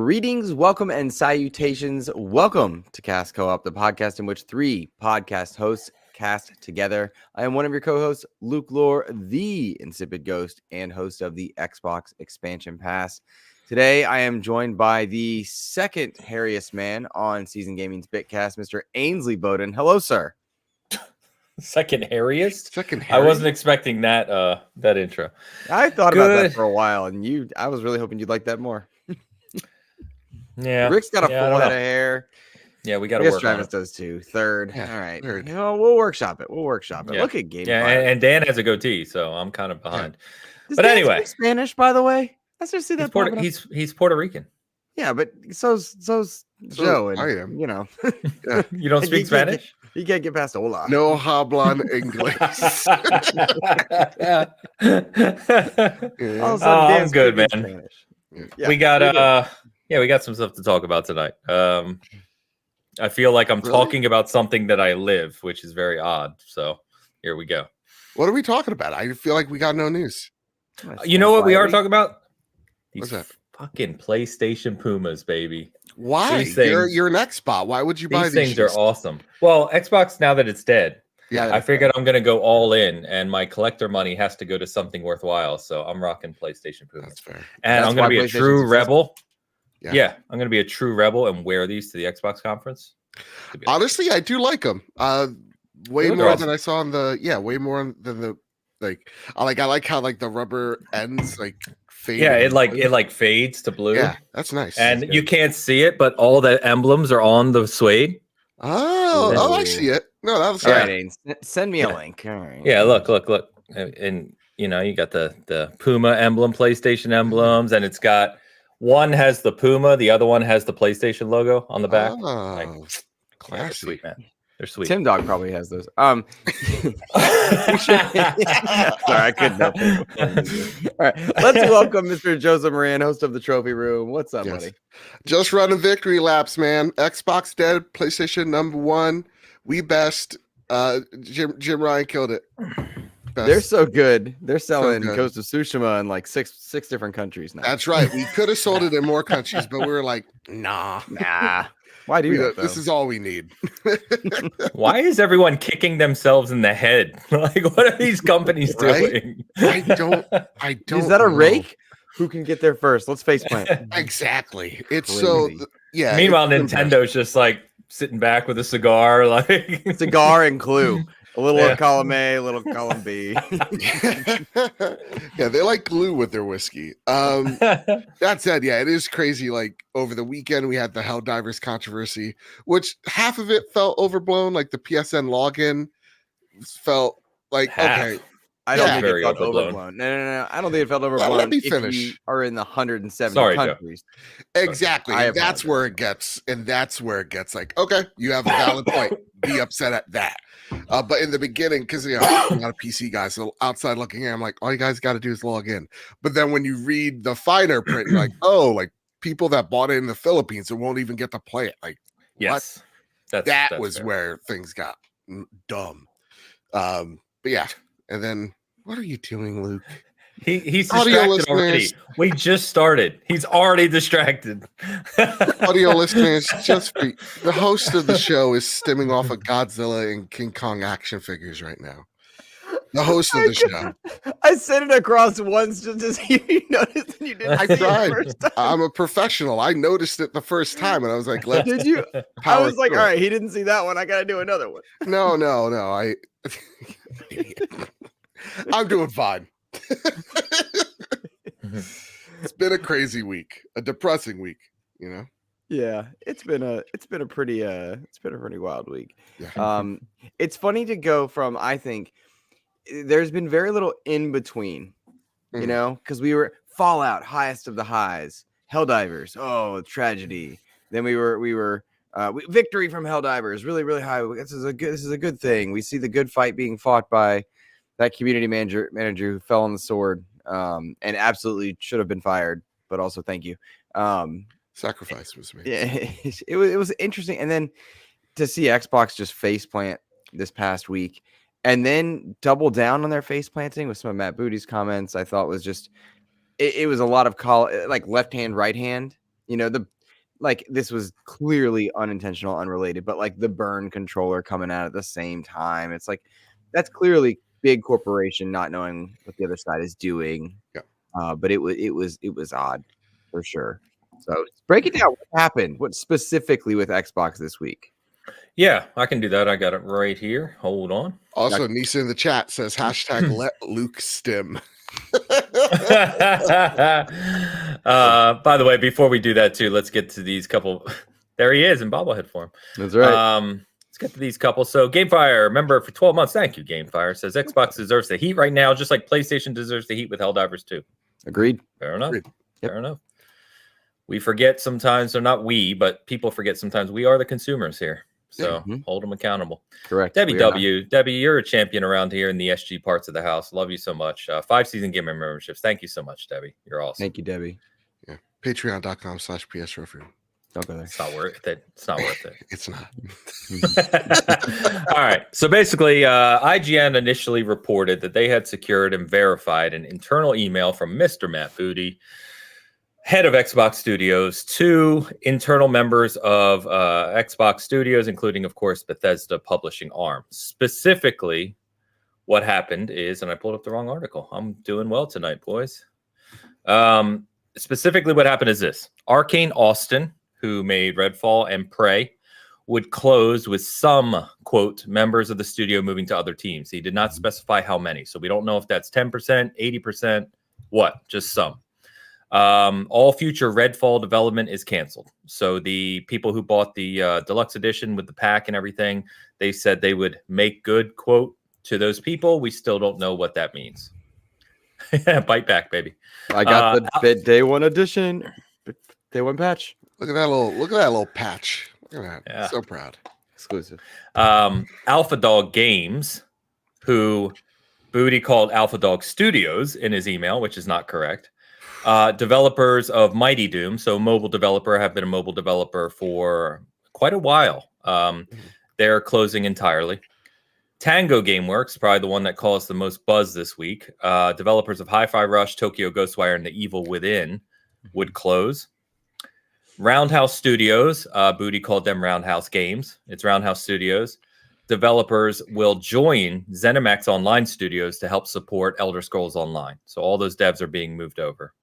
Greetings, welcome, and salutations. Welcome to Cast Co-op, the podcast in which three podcast hosts cast together. I am one of your co-hosts, Luke Lore, the insipid ghost and host of the Xbox Expansion Pass. Today, I am joined by the second hairiest man on Season Gaming's Bitcast, Mr. Ainsley Bowden. Hello, sir. Second hairiest? Second hairiest? I wasn't expecting that that intro. I thought about that for a while, and I was really hoping you'd like that more. Yeah. Rick's got a full head of hair. Yeah, we got to work on Travis it. does too. Third. Yeah, all right. third. You know, we'll workshop it. Yeah. Look at Game. Yeah, and Dan has a goatee, so I'm kind of behind. Does But Dan anyway, speak Spanish, by the way. Let's just see that. He's Puerto Rican. Yeah, but so's Joe, and I am. you know. You don't speak Spanish? You can't get past hola. No hablan English. I'm good, man. Spanish. Yeah, we got some stuff to talk about tonight. I feel like I'm talking about something that I live, which is very odd. So here we go. What are we talking about? I feel like we got no news. You know what we are talking about? What's that? Fucking PlayStation Pumas, baby. Why? You're an Xbox. Why would you buy these? These things are awesome. Well, Xbox, now that it's dead, yeah, I figured I'm going to go all in, and my collector money has to go to something worthwhile. So I'm rocking PlayStation Pumas. That's fair. And I'm going to be a true rebel. Yeah. I'm going to be a true rebel and wear these to the Xbox conference. Honestly, I do like them. Way more than I saw on way more than the I like how the rubber ends fade. Yeah, it fades to blue. Yeah, that's nice. And you can't see it, but all the emblems are on the suede. Oh, I see it. No, that was all right. Ains, send me a link. All right. Yeah, look, and you got the Puma emblem, PlayStation emblems, and it's got one has the Puma, the other one has the PlayStation logo on the back. Oh, classy. They're sweet, man. They're sweet. Tim Dog probably has those. Sorry, I couldn't help it. All right, let's welcome Mr. Joseph Moran, host of the Trophy Room. What's up, buddy? Just running victory laps, man. Xbox dead, PlayStation number one. We best. Jim Ryan killed it. Best. They're so good. They're selling Ghost of Tsushima in six different countries now. That's right. We could have sold it in more countries, but we were like, nah. Why do that? This is all we need. Why is everyone kicking themselves in the head? What are these companies doing? I don't. Is that a rake? Who can get there first? Let's face plant. Exactly. It's crazy. Yeah. Meanwhile, Nintendo's just sitting back with a cigar, cigar and Clue. A little column A, a little column B. Yeah, they like glue with their whiskey. That said, yeah, it is crazy. Over the weekend, we had the Helldivers controversy, which half of it felt overblown. The PSN login felt okay. I don't think it felt overblown. No. I don't think it felt overblown. Let me finish. You are in the 170 countries. Joe. Exactly. That's where it gets. Okay, you have a valid point. Be upset at that. But in the beginning, because I'm not a PC guy, so outside looking in, I'm like, all you guys got to do is log in. But then when you read the finer print, you're like, people that bought it in the Philippines and won't even get to play it. Yes, what? That was fair. Where things got dumb. But yeah, and then what are you doing, Luke? He's distracted already. We just started. He's already distracted. Audio listeners, the host of the show is stimming off of Godzilla and King Kong action figures right now. The host of the show. I said it across once just to see if you noticed, and you didn't. I tried. I'm a professional. I noticed it the first time, and I was like, "Did you?" I was like, "All right, he didn't see that one. I got to do another one." No. I'm doing fine. It's been a crazy week, a depressing week, Yeah, it's been a pretty wild week. Yeah. It's funny to go from, I think there's been very little in between, because we were Fallout, highest of the highs, Helldivers, oh, tragedy. Then we were victory from Helldivers, really, really high. This is a good thing. We see the good fight being fought by that community manager who fell on the sword, and absolutely should have been fired, but also thank you. Sacrifice was made. Yeah, it was interesting, and then to see Xbox just face plant this past week, and then double down on their face planting with some of Matt Booty's comments, I thought was just it was a lot of left hand, right hand. like this was clearly unintentional, unrelated, but like the burn controller coming out at the same time. It's like that's clearly big corporation not knowing what the other side is doing. Yeah. But it was odd for sure. So break it down. What happened? What specifically with Xbox this week? Yeah, I can do that. I got it right here. Hold on. Also, Nisa in the chat says hashtag let Luke stim. By the way, before we do that too, let's get to these couple. There he is in bobblehead form. That's right. Let's get to these couple. So GameFire, member for 12 months. Thank you, GameFire. Says Xbox deserves the heat right now, just like PlayStation deserves the heat with Helldivers 2. Agreed. Fair enough. Agreed. Fair enough. We forget sometimes, or not we, but people forget sometimes we are the consumers here. So hold them accountable. Correct. Debbie W. Debbie, you're a champion around here in the SG parts of the house. Love you so much. 5-season gamer memberships. Thank you so much, Debbie. You're awesome. Thank you, Debbie. Yeah. Patreon.com/pstrophyroom. Don't go there. It's not worth it. It's not worth it. It's not. All right. So basically, IGN initially reported that they had secured and verified an internal email from Mr. Matt Booty, head of Xbox Studios, to internal members of Xbox Studios, including, of course, Bethesda publishing arm. Specifically, what happened is, and I pulled up the wrong article. I'm doing well tonight, boys. Specifically, what happened is this. Arcane Austin, who made Redfall and Prey, would close with some, quote, members of the studio moving to other teams. He did not specify how many. So we don't know if that's 10%, 80%, what, just some. All future Redfall development is canceled. So the people who bought the deluxe edition with the pack and everything, they said they would make good, quote, to those people. We still don't know what that means. Bite back, baby. I got the day one edition, day one patch. Look at that little patch. Look at that. Yeah. So proud. Exclusive. Alpha Dog Games, who Booty called Alpha Dog Studios in his email, which is not correct. Developers of Mighty Doom, so mobile developer, have been a mobile developer for quite a while. They're closing entirely. Tango Gameworks, probably the one that caused the most buzz this week. Developers of Hi-Fi Rush, Tokyo Ghostwire, and The Evil Within would close. Roundhouse Studios, Booty called them Roundhouse Games. It's Roundhouse Studios. Developers will join ZeniMax Online Studios to help support Elder Scrolls Online. So all those devs are being moved over.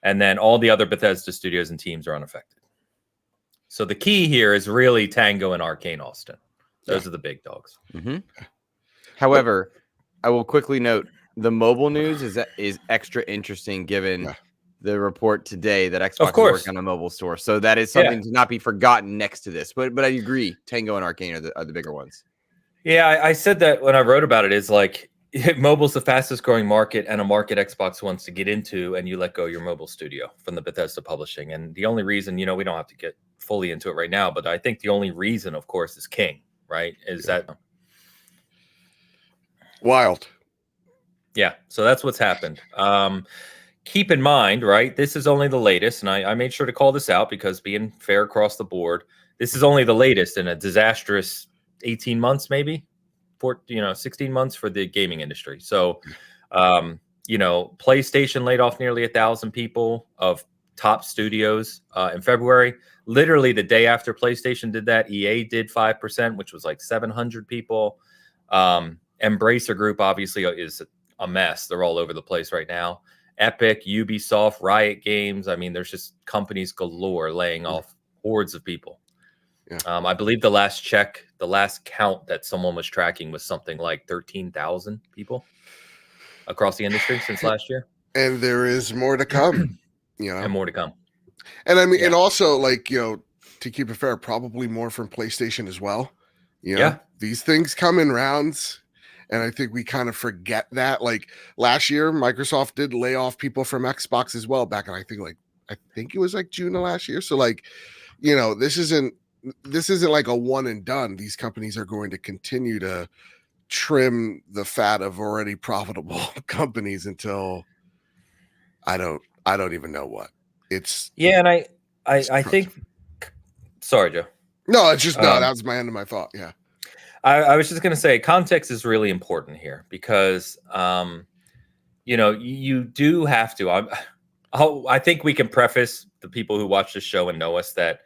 And then all the other Bethesda studios and teams are unaffected. So the key here is really Tango and Arcane Austin. Those are the big dogs. However, I will quickly note the mobile news is extra interesting given the report today that Xbox is working on a mobile store. So that is something to not be forgotten next to this. But I agree, Tango and Arcane are the bigger ones. Yeah, I said that when I wrote about it. Is like mobile's the fastest growing market and a market Xbox wants to get into, and you let go your mobile studio from the Bethesda publishing. And the only reason, we don't have to get fully into it right now, but I think the only reason, of course, is King, right? Is that wild? Yeah, so that's what's happened. Keep in mind, right, this is only the latest, and I made sure to call this out because being fair across the board, this is only the latest in a disastrous 18 months, maybe 16 months for the gaming industry. So, PlayStation laid off nearly 1,000 people of top studios in February. Literally the day after PlayStation did that, EA did 5%, which was like 700 people. Embracer Group obviously is a mess. They're all over the place right now. Epic, Ubisoft, Riot Games. I mean, there's just companies galore laying off hordes of people. Yeah. I believe the last count that someone was tracking was something like 13,000 people across the industry since last year. And there is more to come, and more to come. And I mean, and also to keep it fair, probably more from PlayStation as well. These things come in rounds. And I think we kind of forget that. Like last year, Microsoft did lay off people from Xbox as well back in, I think it was like June of last year. So this isn't like a one and done. These companies are going to continue to trim the fat of already profitable companies until I don't even know what it's. Yeah. And I think, sorry, Joe. No, it's just, that was my end of my thought. Yeah. I was just going to say context is really important here because, you do have to. I think we can preface the people who watch the show and know us that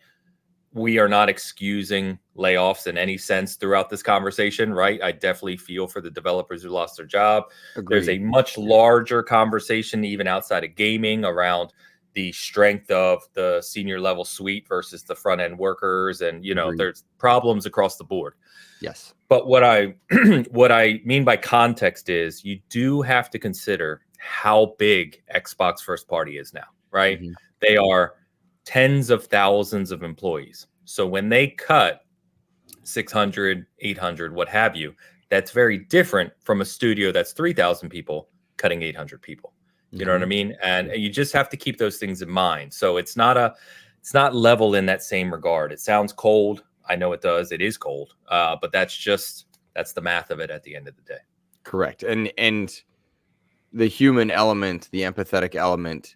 we are not excusing layoffs in any sense throughout this conversation, right? I definitely feel for the developers who lost their job. Agreed. There's a much larger conversation, even outside of gaming, around the strength of the senior level suite versus the front end workers. And, Agreed. there's problems across the board. Yes. But what I what I mean by context is you do have to consider how big Xbox first party is now, right? Mm-hmm. They are tens of thousands of employees. So when they cut 600, 800, what have you, that's very different from a studio that's 3,000 people cutting 800 people. You know what I mean? And you just have to keep those things in mind. So it's not level in that same regard. It sounds cold. I know it does. It is cold. But that's the math of it at the end of the day. Correct. And the human element, the empathetic element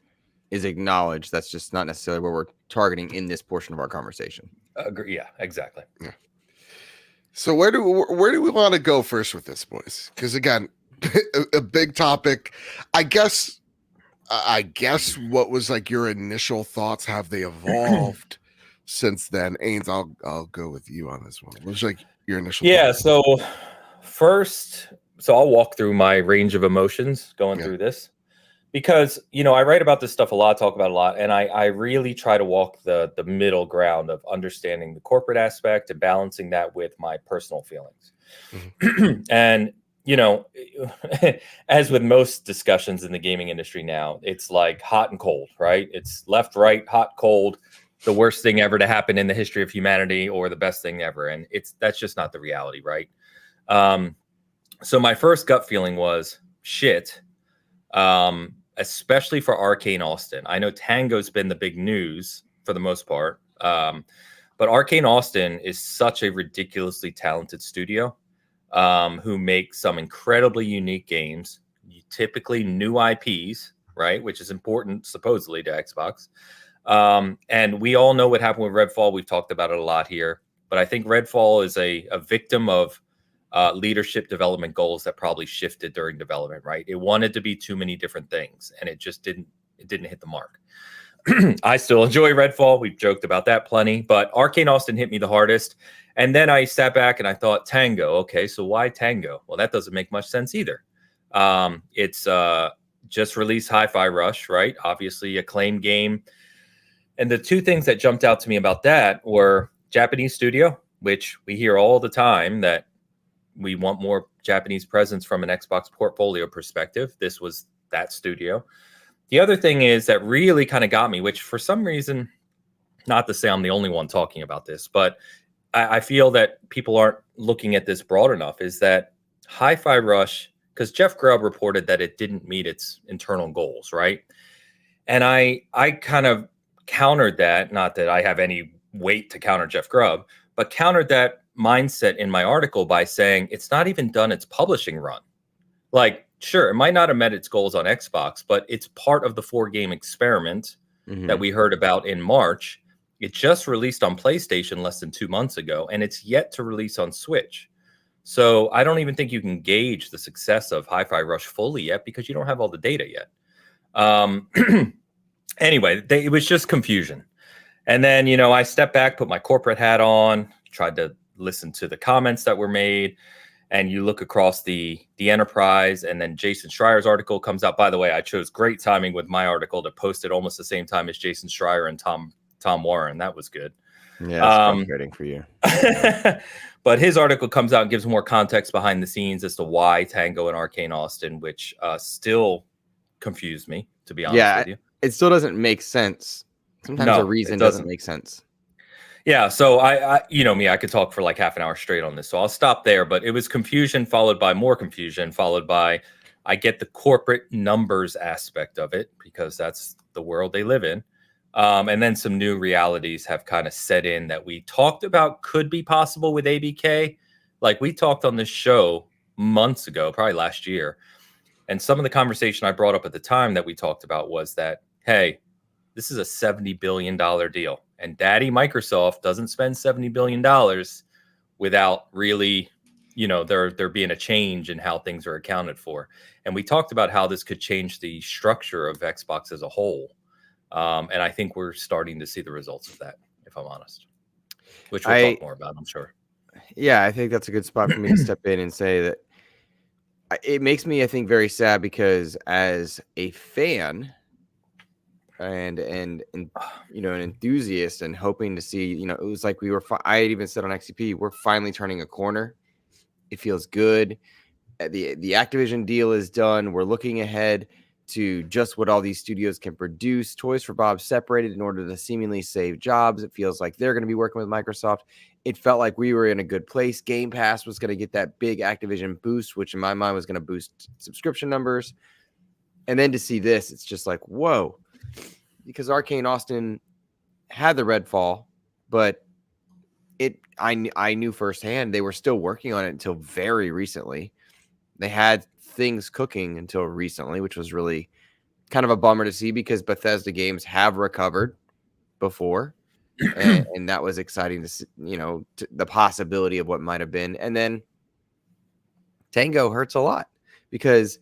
is acknowledged. That's just not necessarily what we're targeting in this portion of our conversation. Yeah, exactly. Yeah. So where do we want to go first with this, boys? Because again, a big topic. I guess what was like your initial thoughts? Have they evolved since then? Ains, I'll go with you on this one. What was like your initial thoughts? So first, I'll walk through my range of emotions going through this. Because, I write about this stuff a lot, talk about it a lot, and I really try to walk the middle ground of understanding the corporate aspect and balancing that with my personal feelings. Mm-hmm. And, as with most discussions in the gaming industry now, it's like hot and cold, right? It's left, right, hot, cold, the worst thing ever to happen in the history of humanity or the best thing ever. And that's just not the reality, right? So my first gut feeling was shit. Especially for Arcane Austin. I know Tango's been the big news for the most part, but Arcane Austin is such a ridiculously talented studio who make some incredibly unique games, typically new IPs, right? Which is important, supposedly, to Xbox. And we all know what happened with Redfall. We've talked about it a lot here, but I think Redfall is a victim of leadership development goals that probably shifted during development, right? It wanted to be too many different things, and it just didn't hit the mark. I still enjoy Redfall. We've joked about that plenty, but Arcane Austin hit me the hardest. And then I sat back and I thought, Tango. Okay, so why Tango? Well, that doesn't make much sense either. It's just released Hi-Fi Rush, right? Obviously, acclaimed game. And the two things that jumped out to me about that were Japanese studio, which we hear all the time that we want more Japanese presence from an Xbox portfolio perspective. This was that studio. The other thing is that really kind of got me, which for some reason, not to say I'm the only one talking about this, but I feel that people aren't looking at this broad enough, is that Hi-Fi Rush, because Jeff Grubb reported that it didn't meet its internal goals, right? And I kind of countered that, not that I have any weight to counter Jeff Grubb, but countered that mindset in my article by saying it's not even done its publishing run. Like, sure, it might not have met its goals on Xbox, but it's part of the 4-game experiment that we heard about in March. It just released on PlayStation less than 2 months ago, and it's yet to release on Switch. So I don't even think you can gauge the success of Hi-Fi Rush fully yet because you don't have all the data yet. Anyway, it was just confusion. And then, I stepped back, put my corporate hat on, tried to listen to the comments that were made, and you look across the enterprise, and then Jason Schreier's article comes out. By the way, I chose great timing with my article to post it almost the same time as Jason Schreier and Tom Warren. That was good. Yeah, it's frustrating for you. But his article comes out and gives more context behind the scenes as to why Tango and Arcane Austin, which still confused me, to be honest with you. It still doesn't make sense. Sometimes a reason doesn't make sense. Yeah, so I me, I could talk for like half an hour straight on this, so I'll stop there. But it was confusion followed by more confusion, followed by I get the corporate numbers aspect of it because that's the world they live in. And then some new realities have kind of set in that we talked about could be possible with ABK. Like we talked on this show months ago, probably last year. And some of the conversation I brought up at the time that we talked about was that, hey, this is a $70 billion deal. And Daddy Microsoft doesn't spend $70 billion without really, there being a change in how things are accounted for. And we talked about how this could change the structure of Xbox as a whole. And I think we're starting to see the results of that, if I'm honest. which we'll talk more about, I'm sure. Yeah, I think that's a good spot for me to step in and say that it makes me, I think, very sad because as a fan and you know, an enthusiast and hoping to see, you know, it was like I had even said on XCP, we're finally turning a corner. It feels good. The Activision deal is done. We're looking ahead to just what all these studios can produce. Toys for Bob separated in order to seemingly save jobs. It feels like they're going to be working with Microsoft. It felt like we were in a good place. Game Pass was going to get that big Activision boost, which in my mind was going to boost subscription numbers. And then to see this, it's just like, whoa, because Arcane Austin had the Redfall, but I knew firsthand they were still working on it until very recently. They had things cooking until recently, which was really kind of a bummer to see because Bethesda games have recovered before. And that was exciting to see, you know, the possibility of what might have been. And then Tango hurts a lot because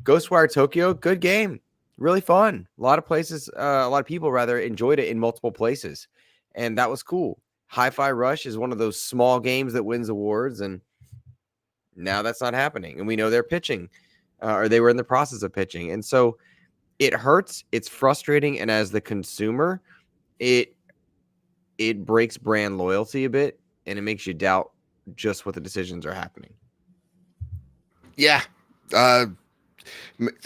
Ghostwire Tokyo, good game, really fun. A lot of people rather enjoyed it in multiple places. And that was cool. Hi-Fi Rush is one of those small games that wins awards, and now that's not happening. And we know they're pitching, or they were in the process of pitching. And so it hurts. It's frustrating. And as the consumer, it breaks brand loyalty a bit, and it makes you doubt just what the decisions are happening. Yeah.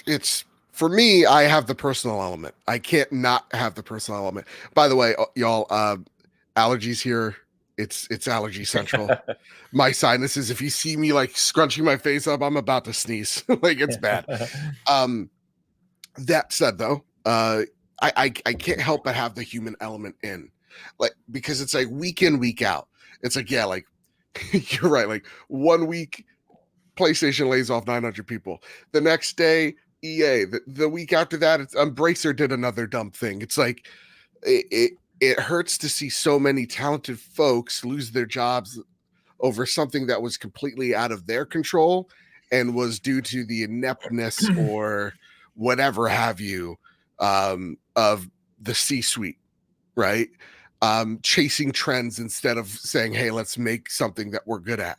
It's, for me, I have the personal element. I can't not have the personal element. By the way, y'all, allergies here. It's allergy central. My sinuses, if you see me like scrunching my face up, I'm about to sneeze. Like, it's bad. That said, though, I can't help but have the human element in, like, because it's like week in, week out. It's like, yeah, like you're right. Like 1 week, PlayStation lays off 900 people. The next day, EA. The week after that, it's Embracer did another dumb thing. It's like it hurts to see so many talented folks lose their jobs over something that was completely out of their control and was due to the ineptness or whatever have you of the C-suite, right? Chasing trends instead of saying, hey, let's make something that we're good at.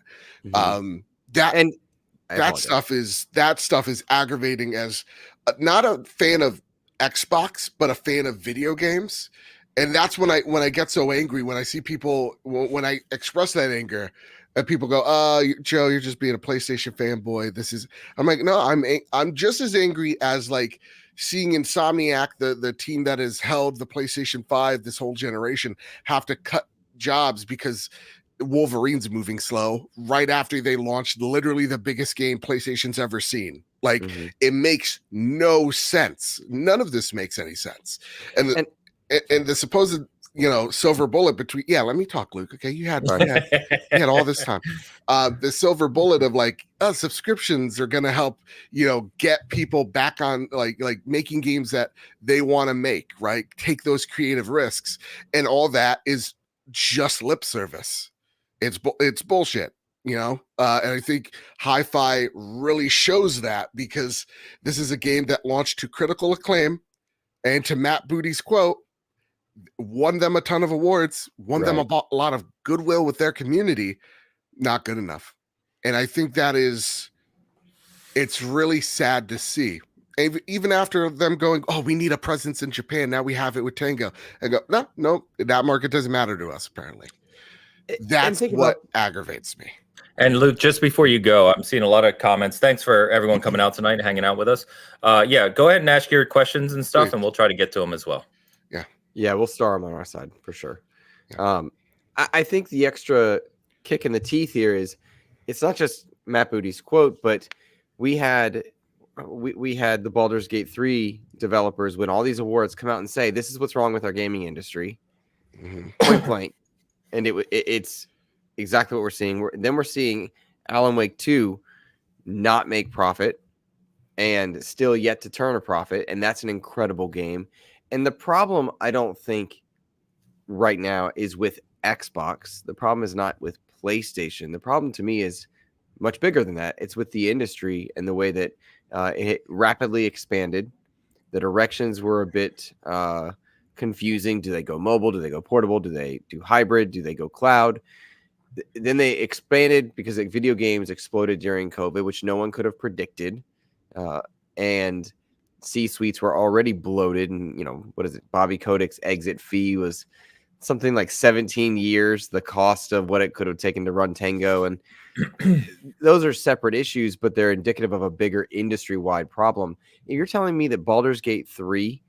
That stuff is aggravating as not a fan of Xbox, but a fan of video games. And that's when I get so angry when I see people, when I express that anger, and people go, Joe, you're just being a PlayStation fanboy. I'm like, no, I'm just as angry as like seeing Insomniac, the team that has held the PlayStation 5 this whole generation, have to cut jobs because Wolverine's moving slow right after they launched literally the biggest game PlayStation's ever seen. Like, it makes no sense. None of this makes any sense. And the supposed, silver bullet between, let me talk, Luke. Okay. You had all this time. The silver bullet of like, subscriptions are going to help, get people back on like making games that they want to make, right? Take those creative risks. And all that is just lip service. It's bullshit, and I think Hi-Fi really shows that, because this is a game that launched to critical acclaim, and to Matt Booty's quote, won them a ton of awards, won them a lot of goodwill with their community. Not good enough. And I think it's really sad to see. Even after them going, we need a presence in Japan. Now we have it with Tango. And go, no, that market doesn't matter to us, apparently. That's what aggravates me. And Luke, just before you go, I'm seeing a lot of comments. Thanks for everyone coming out tonight and hanging out with us. Go ahead and ask your questions and stuff, and we'll try to get to them as well. Yeah, we'll star them on our side for sure. Yeah. I think the extra kick in the teeth here is it's not just Matt Booty's quote, but we had the Baldur's Gate 3 developers win all these awards come out and say, this is what's wrong with our gaming industry. Point blank. And it's exactly what we're seeing. We're seeing Alan Wake 2 not make profit and still yet to turn a profit. And that's an incredible game. And the problem, I don't think right now, is with Xbox. The problem is not with PlayStation. The problem to me is much bigger than that. It's with the industry and the way that it rapidly expanded. The directions were a bit kind confusing. Do they go mobile? Do they go portable? Do they do hybrid? Do they go cloud? Then they expanded because video games exploded during COVID, which no one could have predicted. And C-suites were already bloated. And, what is it? Bobby Kodak's exit fee was something like 17 years, the cost of what it could have taken to run Tango. And those are separate issues, but they're indicative of a bigger industry-wide problem. You're telling me that Baldur's Gate 3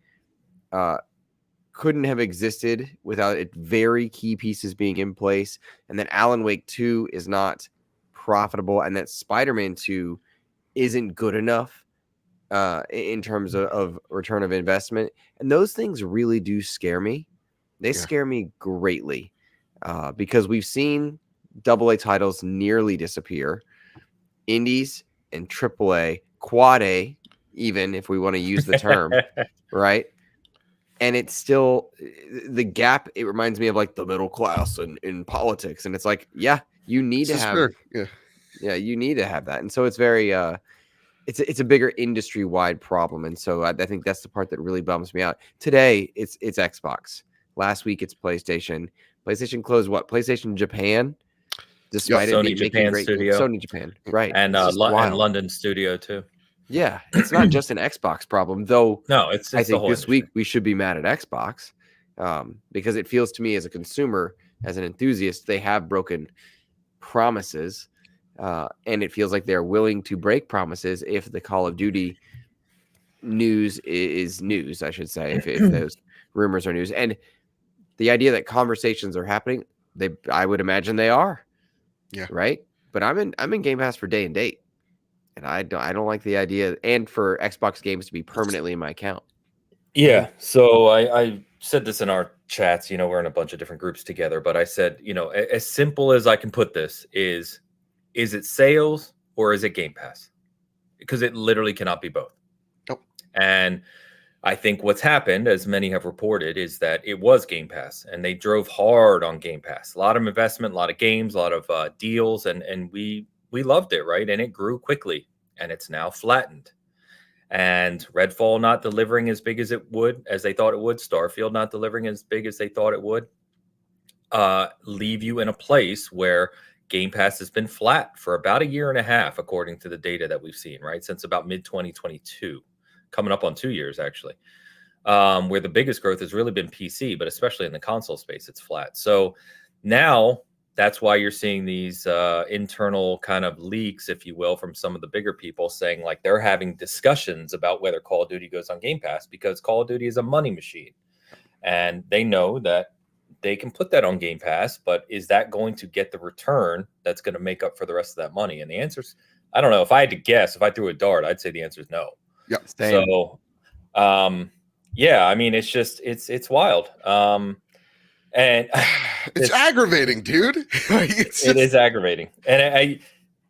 couldn't have existed without it very key pieces being in place, and that Alan Wake 2 is not profitable, and that Spider-Man 2 isn't good enough in terms of return of investment. And those things really do scare me. They scare me greatly because we've seen AA titles nearly disappear, indies and AAA, quad A, even if we want to use the term, right? And it's still the gap. It reminds me of like the middle class in politics. And it's like, you need to have, you need to have that. And so it's very, it's a bigger industry wide problem. And so I think that's the part that really bums me out. Today, it's Xbox. Last week, it's PlayStation. PlayStation closed what? PlayStation Japan, despite it Sony making Japan great studio. Sony Japan, right? And London studio too. Yeah, it's not just an Xbox problem, though. No, it's I think this industry. week we should be mad at Xbox because it feels to me as a consumer, as an enthusiast, they have broken promises, and it feels like they're willing to break promises if the Call of Duty news is news, I should say, if those rumors are news. And the idea that conversations are happening, I would imagine they are. Yeah. Right. But I'm in Game Pass for day and date. And I don't like the idea, and for Xbox games to be permanently in my account. Yeah. So I said this in our chats, we're in a bunch of different groups together, but I said, as simple as I can put this is it sales or is it Game Pass? Because it literally cannot be both. Nope. And I think what's happened, as many have reported, is that it was Game Pass and they drove hard on Game Pass. A lot of investment, a lot of games, a lot of deals, and we loved it, right? And it grew quickly, and it's now flattened. And Redfall not delivering as big as they thought it would. Starfield not delivering as big as they thought it would. Leave you in a place where Game Pass has been flat for about 1.5 years, according to the data that we've seen, right? Since about mid-2022, coming up on 2 years, actually, where the biggest growth has really been PC, but especially in the console space, it's flat. So now that's why you're seeing these internal kind of leaks, if you will, from some of the bigger people saying like they're having discussions about whether Call of Duty goes on Game Pass because Call of Duty is a money machine. And they know that they can put that on Game Pass, but is that going to get the return that's going to make up for the rest of that money? And the answer is, I don't know. If I had to guess, if I threw a dart, I'd say the answer is no. Yep. Same. So, I mean, it's just, it's wild. And it's aggravating, dude. It is aggravating. And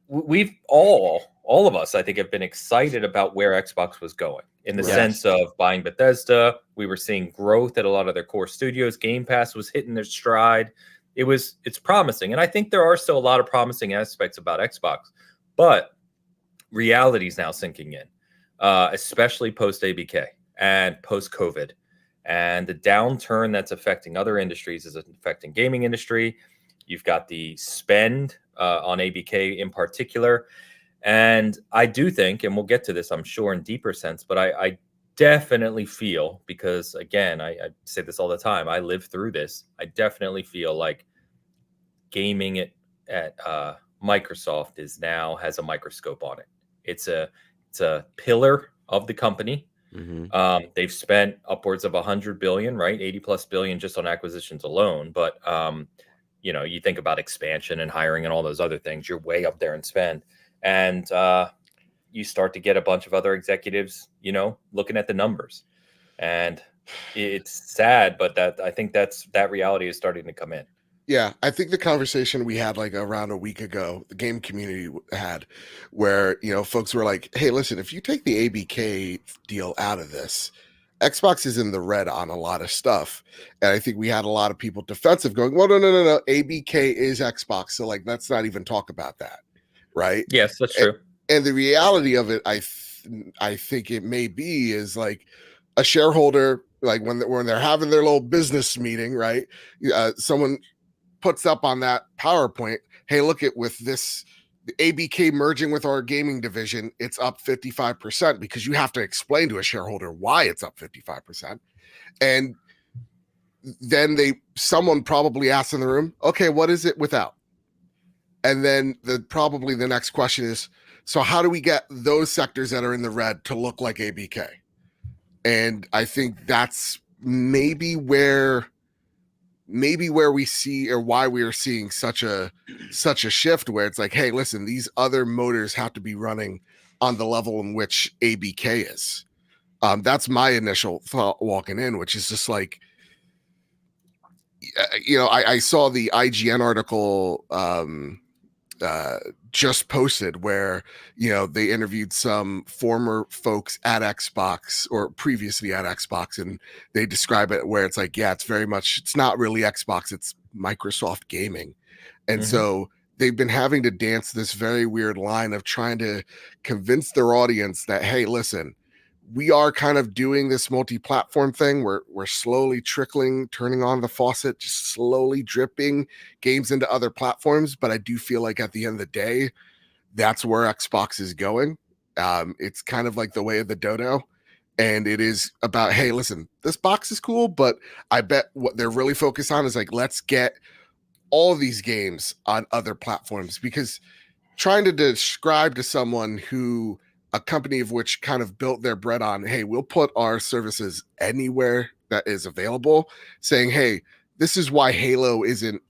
we've all of us, I think, have been excited about where Xbox was going in the sense of buying Bethesda. We were seeing growth at a lot of their core studios. Game Pass was hitting their stride. It's promising. And I think there are still a lot of promising aspects about Xbox, but reality is now sinking in, especially post ABK and post COVID. And the downturn that's affecting other industries is affecting gaming industry. You've got the spend on ABK in particular. And I do think, and we'll get to this, I'm sure, in deeper sense, but I definitely feel, because again, I say this all the time, I live through this. I definitely feel like gaming at Microsoft has a microscope on it. It's a pillar of the company. Mm-hmm. They've spent upwards of 100 billion, right? 80+ billion just on acquisitions alone. But, you think about expansion and hiring and all those other things, you're way up there in spend. And you start to get a bunch of other executives, looking at the numbers. And it's sad, but I think that reality is starting to come in. Yeah, I think the conversation we had like around a week ago, the game community had, where, folks were like, hey, listen, if you take the ABK deal out of this, Xbox is in the red on a lot of stuff. And I think we had a lot of people defensive going, well, no. ABK is Xbox. So like, let's not even talk about that. Right. Yes, that's true. And the reality of it, I think it may be is like a shareholder like when they're having their little business meeting, right? Someone puts up on that PowerPoint, hey, look at with this ABK merging with our gaming division, it's up 55%, because you have to explain to a shareholder why it's up 55%. And then someone probably asks in the room, okay, what is it without? And then probably the next question is, so how do we get those sectors that are in the red to look like ABK? And I think that's maybe where we see, or why we are seeing such a shift, where it's like, hey, listen, these other motors have to be running on the level in which ABK is. That's my initial thought walking in, which is just like, I saw the IGN article just posted where, they interviewed some former folks at Xbox, or previously at Xbox, and they describe it where it's like, yeah, it's not really Xbox, it's Microsoft gaming. And so they've been having to dance this very weird line of trying to convince their audience that, hey, listen, we are kind of doing this multi-platform thing. We're slowly turning on the faucet, just slowly dripping games into other platforms. But I do feel like at the end of the day, that's where Xbox is going. It's kind of like the way of the dodo. And it is about, hey, listen, this box is cool, but I bet what they're really focused on is like, let's get all of these games on other platforms. Because trying to describe to someone who, a company of which kind of built their bread on, hey, we'll put our services anywhere that is available, saying, hey, this is why Halo isn't,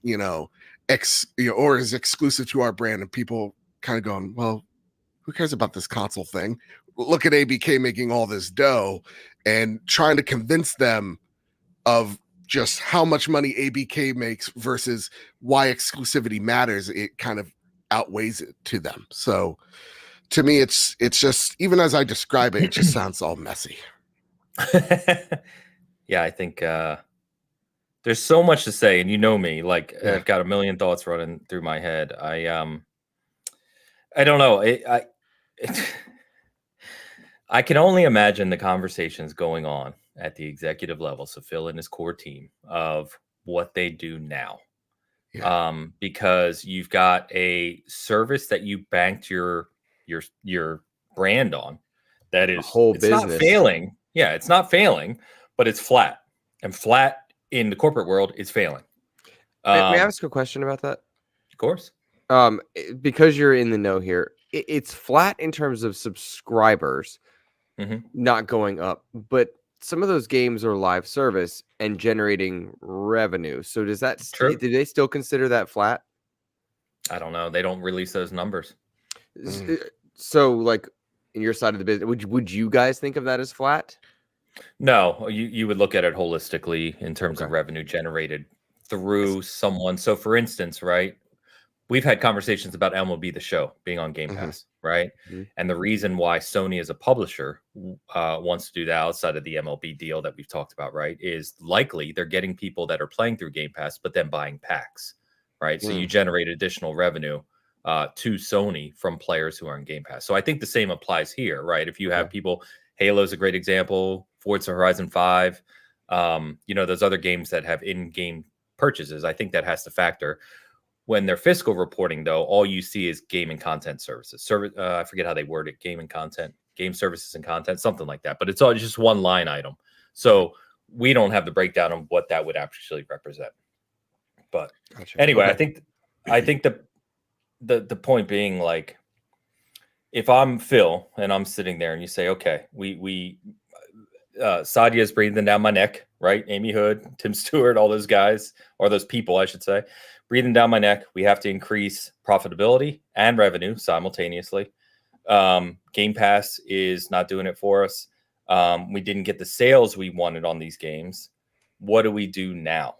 or is exclusive to our brand. And people kind of going, well, who cares about this console thing? Look at ABK making all this dough, and trying to convince them of just how much money ABK makes versus why exclusivity matters. It kind of outweighs it to them. So to me, it's just, even as I describe it, it just sounds all messy. Yeah, I think there's so much to say, and me, like, yeah. I've got a million thoughts running through my head. I don't know. I can only imagine the conversations going on at the executive level, so Phil and his core team, of what they do now. Yeah. Because you've got a service that you banked your brand on, that is whole business. Not failing. Yeah, it's not failing, but it's flat, and flat in the corporate world is failing. May I ask a question about that? Of course. Because you're in the know here, it's flat in terms of subscribers, not going up, but some of those games are live service and generating revenue. So does that do they still consider that flat? I don't know. They don't release those numbers. So, like, in your side of the business, would you guys think of that as flat? No, you would look at it holistically in terms of revenue generated through someone. So, for instance, right, we've had conversations about MLB The Show being on Game Pass, right? And the reason why Sony as a publisher wants to do that outside of the MLB deal that we've talked about, right, is likely they're getting people that are playing through Game Pass, but then buying packs, right? So you generate additional revenue to Sony from players who are in Game Pass. So I think the same applies here, right? If you have people, Halo's a great example, Forza Horizon 5, those other games that have in-game purchases, I think that has to factor. When they're fiscal reporting, though, all you see is game and content services. I forget how they word it, game and content, game services and content, something like that. But it's all just one line item. So we don't have the breakdown of what that would actually represent. But anyway, I think the point being, like, if I'm Phil and I'm sitting there and you say, okay, we Sadia's breathing down my neck, right? Amy Hood, Tim Stewart, all those guys, or those people, I should say, breathing down my neck. We have to increase profitability and revenue simultaneously. Game Pass is not doing it for us. We didn't get the sales we wanted on these games. What do we do now?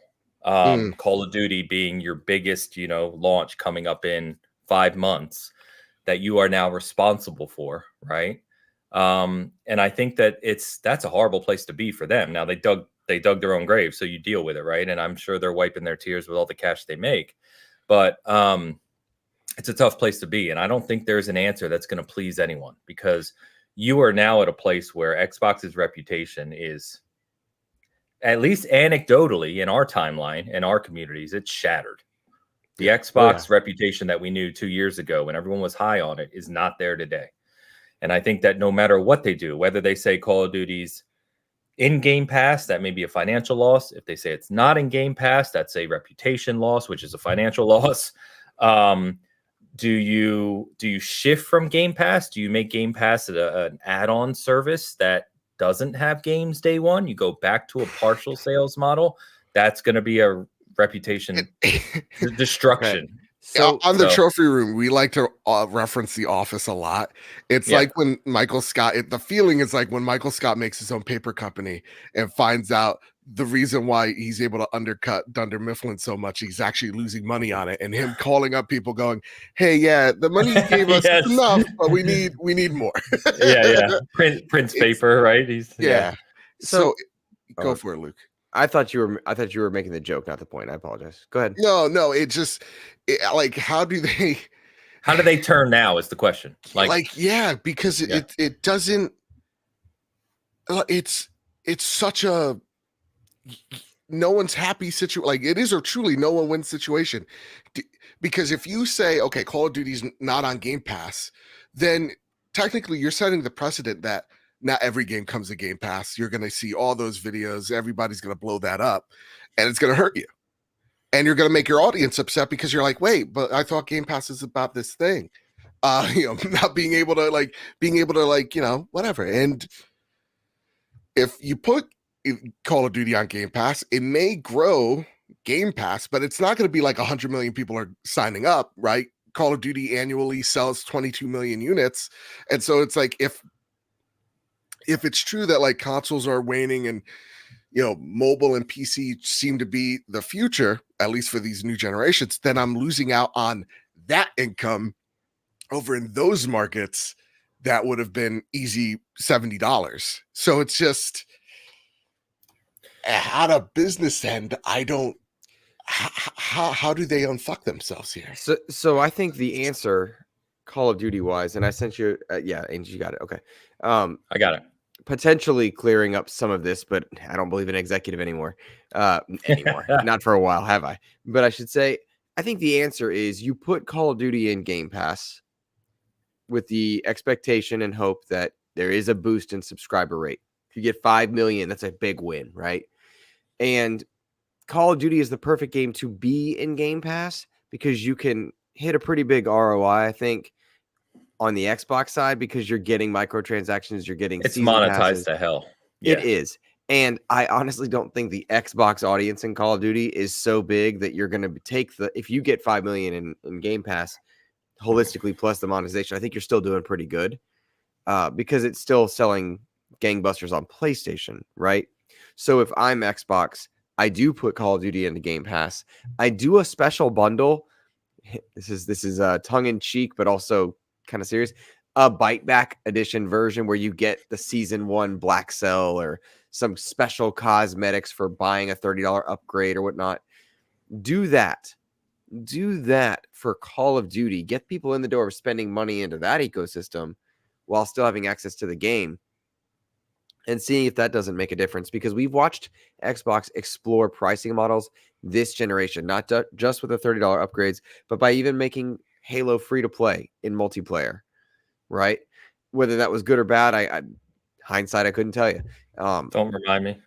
Call of Duty being your biggest, launch coming up in 5 months that you are now responsible for, right? And I think that that's a horrible place to be for them. Now they dug their own grave, so you deal with it, right? And I'm sure they're wiping their tears with all the cash they make. But it's a tough place to be. And I don't think there's an answer that's going to please anyone, because you are now at a place where Xbox's reputation is at least anecdotally in our timeline, in our communities, it's shattered. The Xbox reputation that we knew 2 years ago when everyone was high on it is not there today. And I think that no matter what they do, whether they say Call of Duty's in Game Pass, that may be a financial loss. If they say it's not in Game Pass, that's a reputation loss, which is a financial loss. Do you shift from Game Pass? Do you make Game Pass an add-on service that doesn't have games day one? You go back to a partial sales model. That's going to be a reputation destruction. Right. So on the trophy room, we like to reference The Office a lot. It's like when Michael Scott, the feeling is like when Michael Scott makes his own paper company and finds out the reason why he's able to undercut Dunder Mifflin so much, he's actually losing money on it, and him calling up people going, "Hey, yeah, the money you gave us is enough, but we need more." Prince paper, right? So go for it, Luke. I thought you were making the joke, not the point. I apologize. Go ahead. No, it just like how do they turn now is the question. Because it doesn't. It's such a no one's happy situation. Like it is a truly no one wins situation. Because if you say, okay, Call of Duty's not on Game Pass, then technically you're setting the precedent that not every game comes to Game Pass. You're going to see all those videos. Everybody's going to blow that up, and it's going to hurt you. And you're going to make your audience upset because you're like, wait, but I thought Game Pass is about this thing. Not being able to whatever. And if you put Call of Duty on Game Pass, it may grow Game Pass, but it's not going to be like 100 million people are signing up, right? Call of Duty annually sells 22 million units. And so it's like, if it's true that like consoles are waning and mobile and PC seem to be the future, at least for these new generations, then I'm losing out on that income over in those markets that would have been easy $70. So it's just at a business end, I don't. How do they unfuck themselves here? So I think the answer, Call of Duty wise, and I sent you, Ains, you got it. Okay, I got it. Potentially clearing up some of this, but I don't believe in executive anymore. Not for a while, have I? But I should say, I think the answer is you put Call of Duty in Game Pass with the expectation and hope that there is a boost in subscriber rate. If you get 5 million, that's a big win, right? And Call of Duty is the perfect game to be in Game Pass because you can hit a pretty big ROI, I think, on the Xbox side because you're getting microtransactions, you're getting it's monetized passes. To hell. Yeah. It is. And I honestly don't think the Xbox audience in Call of Duty is so big that you're going to take if you get 5 million in Game Pass holistically plus the monetization, I think you're still doing pretty good because it's still selling gangbusters on PlayStation, right? So if I'm Xbox, I do put Call of Duty into Game Pass. I do a special bundle. This is tongue in cheek, but also kind of serious. A bite back edition version where you get the season 1 Black Cell or some special cosmetics for buying a $30 upgrade or whatnot. Do that for Call of Duty. Get people in the door of spending money into that ecosystem while still having access to the game and seeing if that doesn't make a difference, because we've watched Xbox explore pricing models this generation, not just with the $30 upgrades, but by even making Halo free to play in multiplayer, right? Whether that was good or bad, I hindsight, I couldn't tell you. Don't remind me.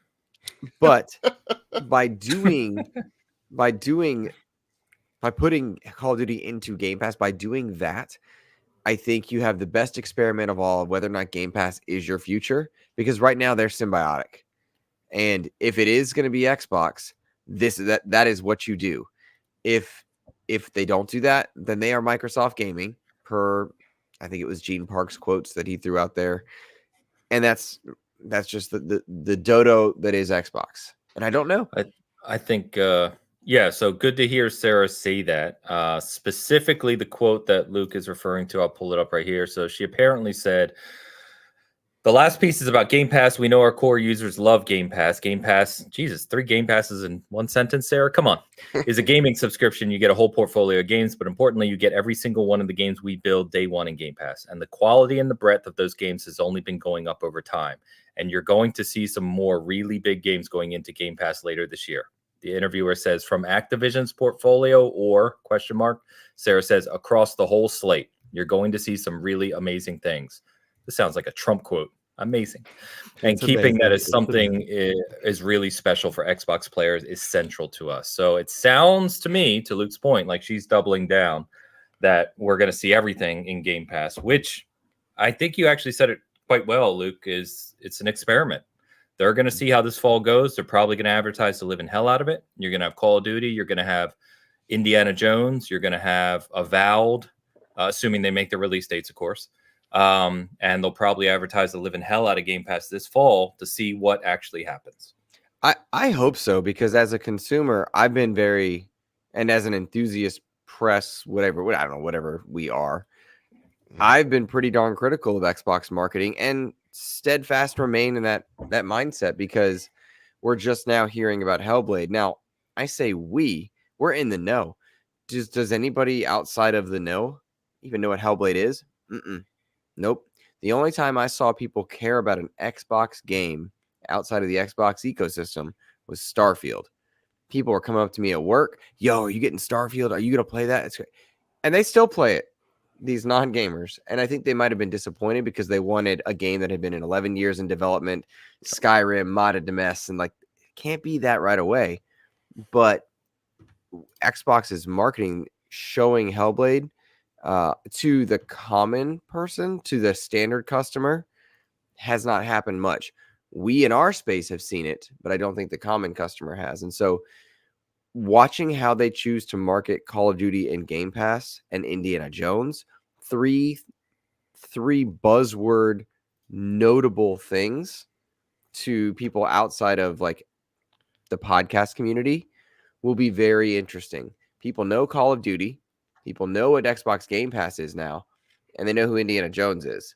But by putting Call of Duty into Game Pass, by doing that, I think you have the best experiment of all of whether or not Game Pass is your future, because right now they're symbiotic. And if it is going to be Xbox, that is what you do. If they don't do that, then they are Microsoft Gaming, per I think it was Gene Park's quotes that he threw out there. And that's just the dodo that is Xbox. And I don't know. I think so good to hear Sarah say that. Specifically the quote that Luke is referring to, I'll pull it up right here. So she apparently said, The last piece is about Game Pass. We know our core users love Game Pass. Game Pass, Jesus, 3 Game Passes in one sentence, Sarah? Come on. Is a gaming subscription. You get a whole portfolio of games, but importantly, you get every single one of the games we build day one in Game Pass. And the quality and the breadth of those games has only been going up over time. And you're going to see some more really big games going into Game Pass later this year. The interviewer says from Activision's portfolio or ? Sarah says across the whole slate. You're going to see some really amazing things. This sounds like a Trump quote. Amazing. And keeping that as something is really special for Xbox players is central to us. So it sounds to me, to Luke's point, like she's doubling down that we're going to see everything in Game Pass, which I think you actually said it quite well, Luke, is it's an experiment. They're going to see how this fall goes. They're probably going to advertise the living hell out of it. You're going to have Call of Duty. You're going to have Indiana Jones. You're going to have Avowed, assuming they make the release dates, of course. And they'll probably advertise the living hell out of Game Pass this fall to see what actually happens. I hope so, because as a consumer, I've been very, and as an enthusiast press, whatever, I don't know, whatever we are, I've been pretty darn critical of Xbox marketing and steadfast remain in that mindset, because we're just now hearing about Hellblade. Now, I say we're in the know. Does anybody outside of the know even know what Hellblade is? Nope. The only time I saw people care about an Xbox game outside of the Xbox ecosystem was Starfield. People were coming up to me at work. Yo, are you getting Starfield? Are you going to play that? It's great. And they still play it, these non-gamers. And I think they might have been disappointed because they wanted a game that had been in 11 years in development, Skyrim, modded to mess, and like, it can't be that right away. But Xbox's marketing showing Hellblade to the common person, to the standard customer, has not happened much. We in our space have seen it, but I don't think the common customer has. And so watching how they choose to market Call of Duty and Game Pass and Indiana Jones, three buzzword notable things to people outside of like the podcast community, will be very interesting. People know Call of Duty. People know what Xbox Game Pass is now, and they know who Indiana Jones is.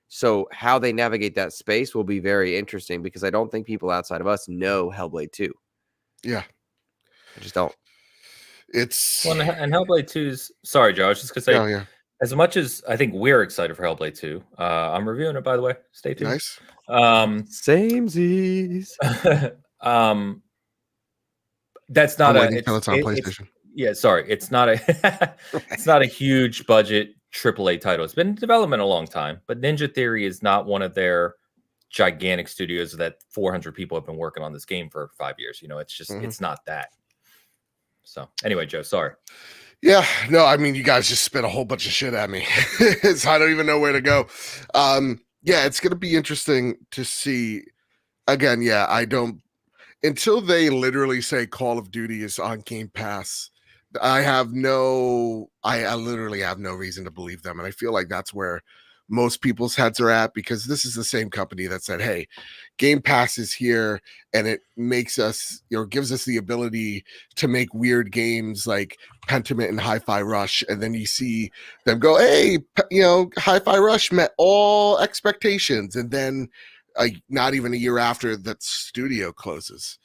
So how they navigate that space will be very interesting, because I don't think people outside of us know Hellblade 2. Yeah. I just don't. It's and Hellblade 2's, sorry, Joe, I was just going to say, as much as I think we're excited for Hellblade 2, I'm reviewing it, by the way. Stay tuned. Nice. Samesies. That's not until it's on PlayStation. It's not a it's not a huge budget AAA title. It's been in development a long time, but Ninja Theory is not one of their gigantic studios that 400 people have been working on this game for 5 years. You know, it's just it's not that. So anyway, Joe, sorry. Yeah, no, I mean, you guys just spit a whole bunch of shit at me. So I don't even know where to go. Yeah, it's going to be interesting to see. Again, yeah, I don't, until they literally say Call of Duty is on Game Pass, I literally have no reason to believe them. And I feel like that's where most people's heads are at, because this is the same company that said, hey, Game Pass is here and it makes us, gives us the ability to make weird games like Pentiment and Hi-Fi Rush. And then you see them go, hey, Hi-Fi Rush met all expectations. And then not even a year after, that studio closes.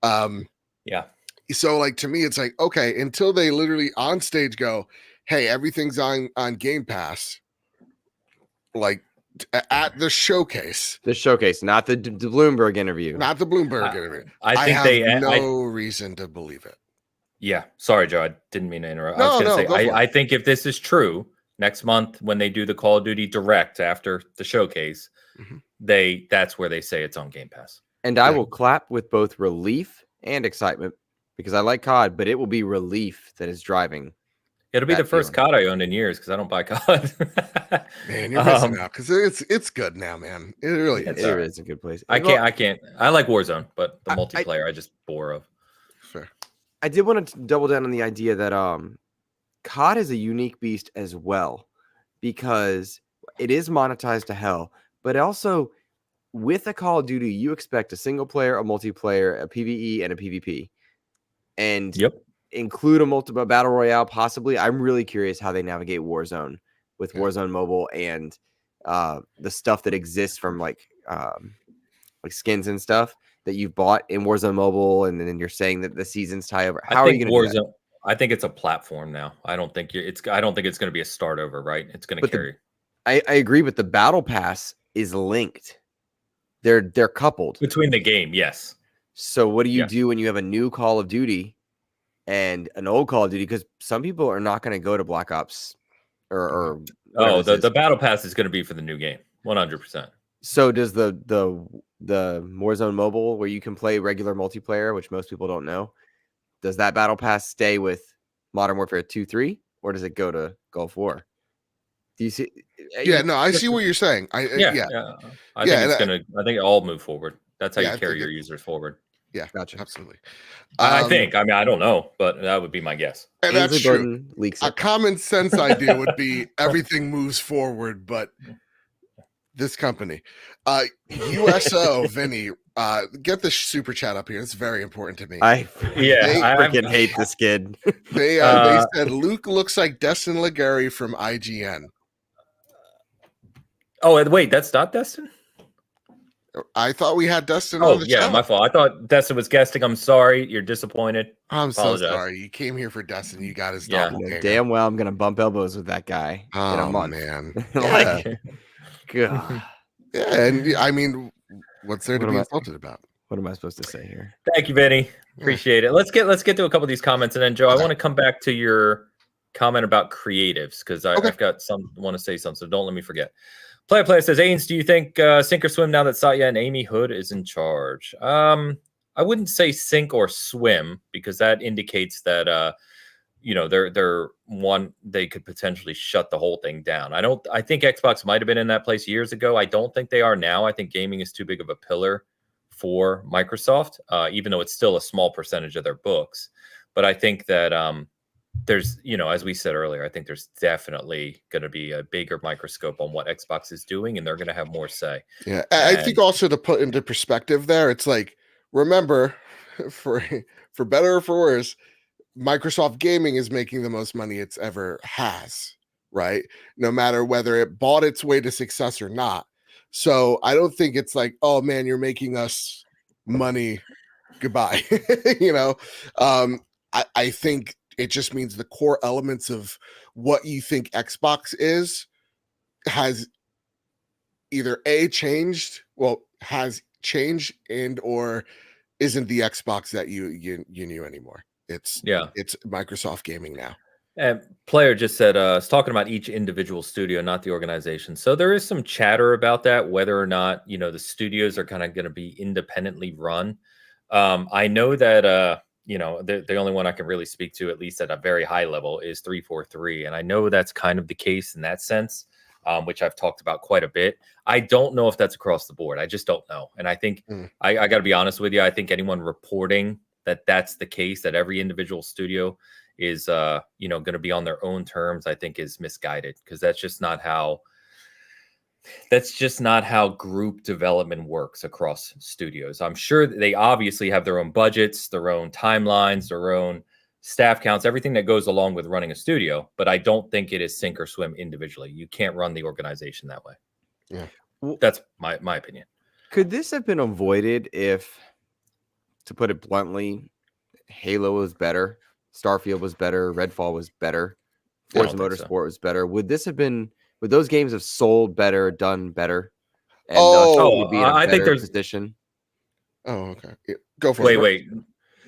Yeah. So like, to me, it's like, okay, until they literally on stage go, hey, everything's on Game Pass, like at the showcase, not the Bloomberg interview, interview. I think they have no reason to believe it. Yeah, sorry, Joe, I didn't mean to interrupt. No, I was going to say, go I think if this is true, next month when they do the Call of Duty Direct after the showcase, that's where they say it's on Game Pass. And I will clap with both relief and excitement, because I like COD, but it will be relief that is driving. It'll be the first COD I owned in years, because I don't buy COD. Man, you're missing out, because it's good now, man. It really is. It is a good place. I can't. I like Warzone, but the multiplayer I just bore of. Fair. I did want to double down on the idea that COD is a unique beast as well, because it is monetized to hell, but also with a Call of Duty, you expect a single player, a multiplayer, a PvE, and a PvP, and include a multiple battle royale, possibly. I'm really curious how they navigate Warzone with Warzone Mobile and the stuff that exists from like skins and stuff that you've bought in Warzone Mobile, and then you're saying that the seasons tie over. How are you going to do that? I think it's a platform now. I don't think it's going to be a start over, right? It's going to carry. I agree, but the battle pass is linked. They're coupled between the game. Yes. So what do you do when you have a new Call of Duty and an old Call of Duty? Because some people are not going to go to Black Ops or the battle pass is going to be for the new game, 100%. So does the Warzone Mobile, where you can play regular multiplayer, which most people don't know, does that battle pass stay with Modern Warfare 2, 3, or does it go to Gulf War? Do you see? Yeah, no, I see what you're saying. I think it all move forward. That's how you carry your users forward. Yeah, gotcha. Absolutely. I think. I mean, I don't know, but that would be my guess. And that's true. A common sense idea would be everything moves forward, but this company, USO, Vinny, get the super chat up here. It's very important to me. I freaking hate this kid. They said Luke looks like Destin Legary from IGN. Oh, wait, that's not Destin? I thought we had Destin on the show. My fault. I thought Destin was guesting. I'm sorry. You're disappointed. I'm so sorry. You came here for Destin. You got his damn well I'm going to bump elbows with that guy in a month. Man. God. Yeah, and I mean, what's there to be insulted about? What am I supposed to say here? Thank you, Vinny. Appreciate it. Let's get to a couple of these comments, and then Joe, I want to come back to your comment about creatives because I've got want to say something, so don't let me forget. Player says, Ains, do you think sink or swim now that Satya and Amy Hood is in charge? I wouldn't say sink or swim because that indicates that they could potentially shut the whole thing down. I think Xbox might have been in that place years ago. I don't think they are now. I think gaming is too big of a pillar for Microsoft, even though it's still a small percentage of their books. But I think that there's, as we said earlier, I think there's definitely going to be a bigger microscope on what Xbox is doing, and they're going to have more say. Yeah, I think also to put into perspective there, it's like, remember, for better or for worse, Microsoft Gaming is making the most money it's ever has, right? No matter whether it bought its way to success or not. So I don't think it's like, oh man, you're making us money. Goodbye. I think it just means the core elements of what you think Xbox is has either has changed and or isn't the Xbox that you knew anymore. It's Microsoft Gaming now. And Player just said it's talking about each individual studio, not the organization. So there is some chatter about that, whether or not the studios are kind of going to be independently run. I know that the only one I can really speak to, at least at a very high level, is 343, and I know that's kind of the case in that sense, which I've talked about quite a bit. I don't know if that's across the board. I just don't know, and I think I got to be honest with you. I think anyone reporting that that's the case, that every individual studio is going to be on their own terms, I think is misguided, because that's just not how group development works across studios. I'm sure they obviously have their own budgets, their own timelines, their own staff counts, everything that goes along with running a studio, but I don't think it is sink or swim individually. You can't run the organization that way. Yeah. That's my opinion. Could this have been avoided if, to put it bluntly, Halo was better, Starfield was better, Redfall was better, Forza Motorsport was better? Would those games have sold better, done better? And would be in a better position? Oh, okay. Yeah, go for it. Wait.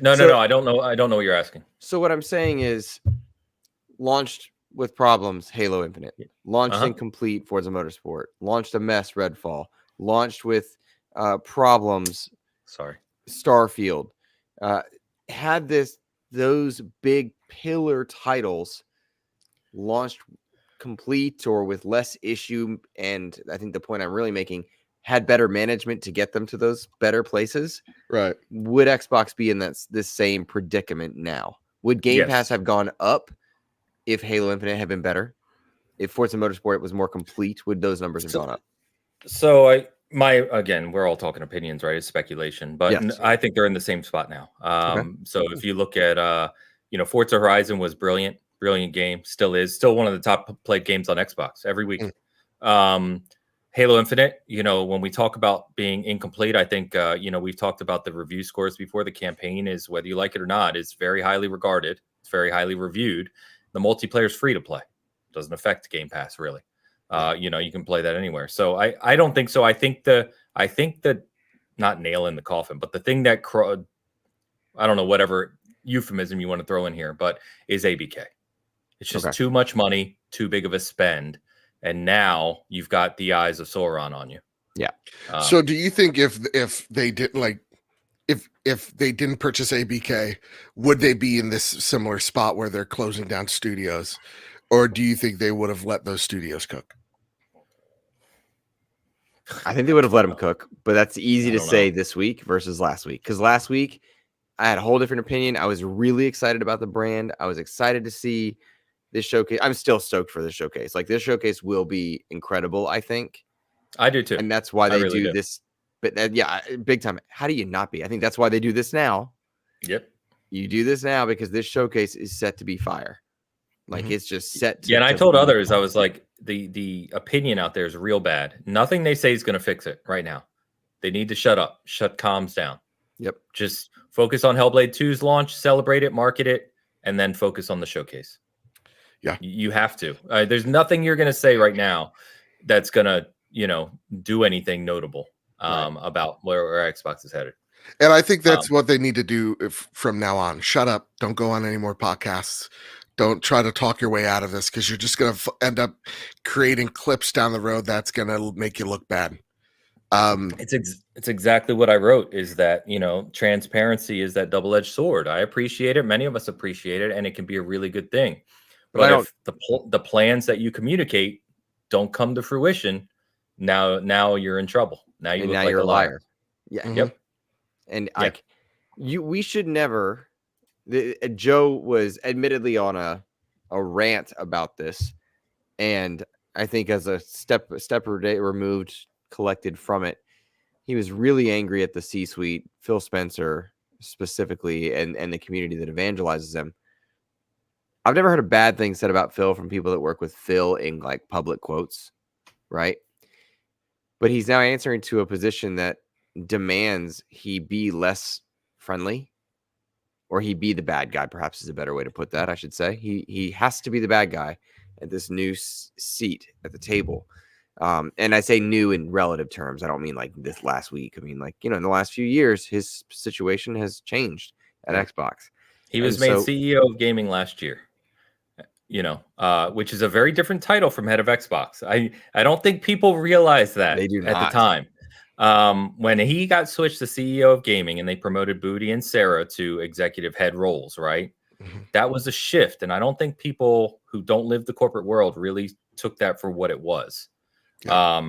No. I don't know. I don't know what you're asking. So what I'm saying is, launched with problems, Halo Infinite. Launched incomplete, Forza Motorsport. Launched a mess, Redfall. Launched with problems, Starfield. Had those big pillar titles launched complete or with less issue, and I think the point I'm really making, had better management to get them to those better places, right? Would Xbox be in this same predicament now? Would Game Pass have gone up if Halo Infinite had been better? If Forza Motorsport was more complete, would those numbers have gone up? So again, we're all talking opinions, right? It's speculation, but I think they're in the same spot now. So if you look at Forza Horizon was brilliant game, still is one of the top played games on Xbox every week. Halo Infinite, when we talk about being incomplete, I think, we've talked about the review scores before. The campaign is, whether you like it or not, is very highly regarded. It's very highly reviewed. The multiplayer is free to play. Doesn't affect Game Pass, really. You can play that anywhere. So I don't think so. I think that not nail in the coffin, but the thing that, I don't know, whatever euphemism you want to throw in here, but is ABK. It's just too much money, too big of a spend. And now you've got the eyes of Sauron on you. Yeah. So do you think if they didn't if they didn't purchase ABK, would they be in this similar spot where they're closing down studios? Or do you think they would have let those studios cook? I think they would have let them cook, but that's easy to say this week versus last week. Because last week I had a whole different opinion. I was really excited about the brand. I was excited to see this showcase. I'm still stoked for this showcase. Like, this showcase will be incredible, I think. I do too. And that's why they really do this. But big time. How do you not be? I think that's why they do this now. Yep. You do this now because this showcase is set to be fire. Like, it's just set to. Yeah, and I told others, I was like, the opinion out there is real bad. Nothing they say is going to fix it right now. They need to shut up, shut comms down. Yep. Just focus on Hellblade 2's launch, celebrate it, market it, and then focus on the showcase. Yeah, you have to. There's nothing you're going to say right now that's going to, do anything notable about where Xbox is headed. And I think that's what they need to do from now on. Shut up. Don't go on any more podcasts. Don't try to talk your way out of this, because you're just going to end up creating clips down the road that's going to make you look bad. It's exactly what I wrote, is that, transparency is that double-edged sword. I appreciate it. Many of us appreciate it, and it can be a really good thing. But if the plans that you communicate don't come to fruition, now you're in trouble. Now you look like a liar. Yeah. Mm-hmm. Yep. And we should never. Joe was admittedly on a rant about this, and I think as a step removed, collected from it, he was really angry at the C-suite, Phil Spencer specifically, and the community that evangelizes him. I've never heard a bad thing said about Phil from people that work with Phil in like public quotes, right? But he's now answering to a position that demands he be less friendly, or he be the bad guy, perhaps is a better way to put that, I should say. He has to be the bad guy at this new seat at the table. And I say new in relative terms. I don't mean like this last week. I mean, like, in the last few years, his situation has changed at Xbox. He was made CEO of gaming last year. Which is a very different title from head of Xbox. I don't think people realize that they do not. At the time. When he got switched to CEO of gaming and they promoted Booty and Sarah to executive head roles, right? Mm-hmm. That was a shift. And I don't think people who don't live the corporate world really took that for what it was. Yeah.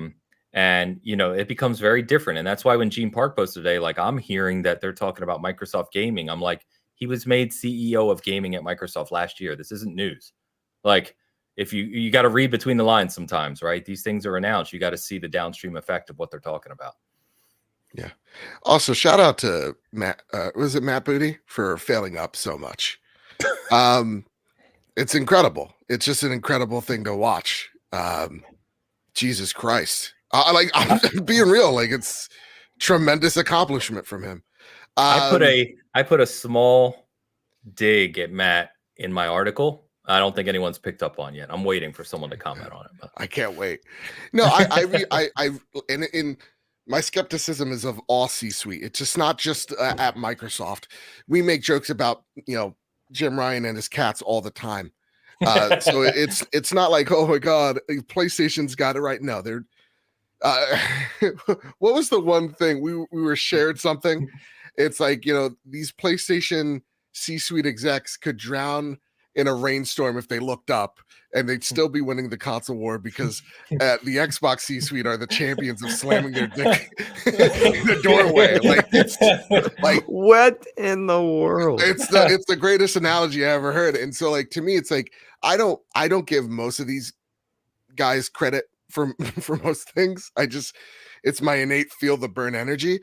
And it becomes very different. And that's why when Gene Park posted today, like, I'm hearing that they're talking about Microsoft Gaming. I'm like, he was made CEO of gaming at Microsoft last year. This isn't news. Like, if you got to read between the lines sometimes, right? These things are announced. You got to see the downstream effect of what they're talking about. Yeah. Also, shout out to Matt. Was it Matt Booty for failing up so much? It's incredible. It's just an incredible thing to watch. Jesus Christ. I'm being real. Like, it's tremendous accomplishment from him. I put a small dig at Matt in my article. I don't think anyone's picked up on yet. I'm waiting for someone to comment on it. But. I can't wait. No, I in my skepticism is of all C-suite. It's just not just at Microsoft. We make jokes about, Jim Ryan and his cats all the time. So it's not like, oh my God, PlayStation's got it right. No, they're what was the one thing we were shared something? It's like, these PlayStation C-suite execs could drown in a rainstorm if they looked up, and they'd still be winning the console war, because the Xbox C-suite are the champions of slamming their dick in the doorway. Like, it's like, what in the world? It's the greatest analogy I ever heard. And so, like, to me, it's like, I don't give most of these guys credit for most things. It's my innate feel the burn energy.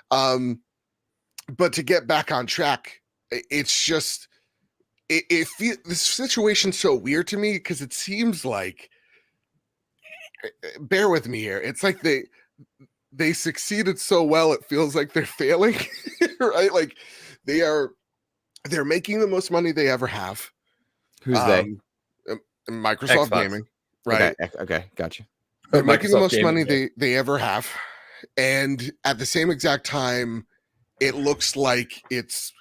But to get back on track, it's just, this situation's so weird to me, because it seems like bear with me here. It's like they succeeded so well, it feels like they're failing, right? Like they're making the most money they ever have. Who's they? Microsoft Xbox. Gaming, right? Okay, gotcha. They're making the Microsoft most Gaming, money yeah. they ever have, and at the same exact time, it looks like it's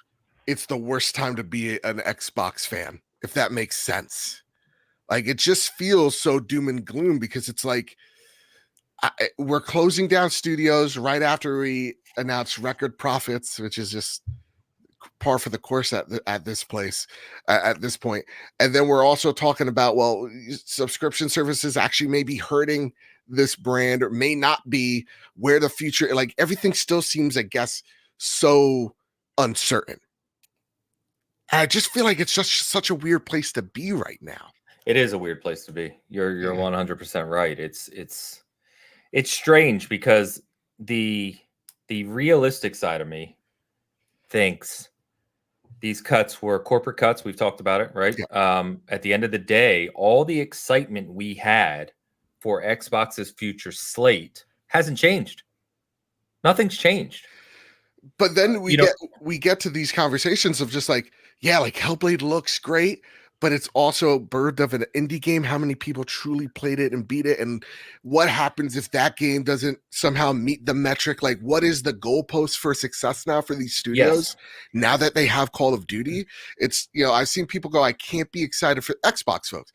the worst time to be an Xbox fan, if that makes sense. Like it just feels so doom and gloom because it's like we're closing down studios right after we announce record profits, which is just par for the course at this place at this point. And then we're also talking about, well, subscription services actually may be hurting this brand or may not be where the future, like everything still seems, I guess, so uncertain. I just feel like it's just such a weird place to be right now. It is a weird place to be. You're 100% right. It's strange because the realistic side of me thinks these cuts were corporate cuts. We've talked about it, right? Yeah. At the end of the day, all the excitement we had for Xbox's future slate hasn't changed. Nothing's changed. But then we get to these conversations of just like, yeah, like Hellblade looks great, but it's also birthed of an indie game. How many people truly played it and beat it? And what happens if that game doesn't somehow meet the metric? Like, what is the goalpost for success now for these studios? Yes. Now that they have Call of Duty, it's, I've seen people go, I can't be excited for Xbox folks.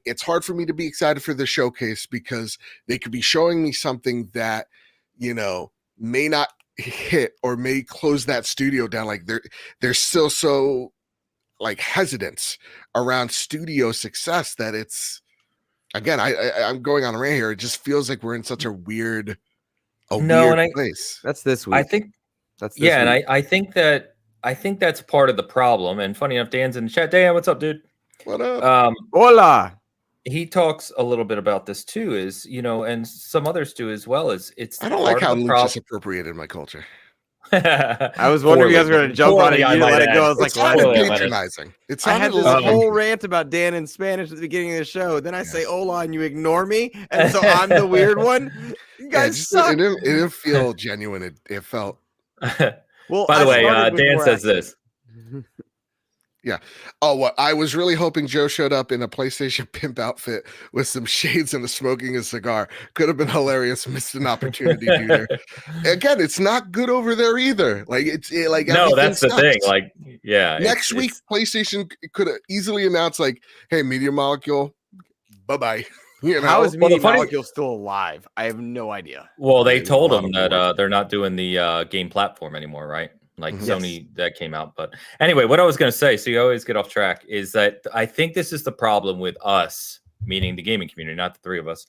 It's hard for me to be excited for the showcase because they could be showing me something that, may not hit or may close that studio down. Like they're still so like hesitance around studio success that it's, again, I'm going on a rant here. It just feels like we're in such a weird place. That's this week. I think that's this week. And I think that's part of the problem. And funny enough, Dan's in the chat. Dan, what's up, dude? What up? Hola. He talks a little bit about this too, and some others do as well. I don't like how Luke's appropriated my culture. I was wondering if you guys were going to jump on it. You let it go. I was like, patronizing. I had this whole rant about Dan in Spanish at the beginning of the show. Then I say hola and you ignore me. And so I'm the weird one. You guys suck. It didn't feel genuine. It felt. Well, by the way, Dan says this. Yeah. Oh, what I was really hoping Joe showed up in a PlayStation pimp outfit with some shades and smoking a cigar. Could have been hilarious. Missed an opportunity, dude. Again, it's not good over there either. Like no, that's the thing. Like, yeah. Next week, PlayStation could have easily announced, like, "Hey, Media Molecule, bye." How is Media Molecule still alive? I have no idea. Well, they told them that they're not doing the game platform anymore, right? Like Sony, that came out. But anyway, what I was going to say, so you always get off track, is that I think this is the problem with us, meaning the gaming community, not the three of us,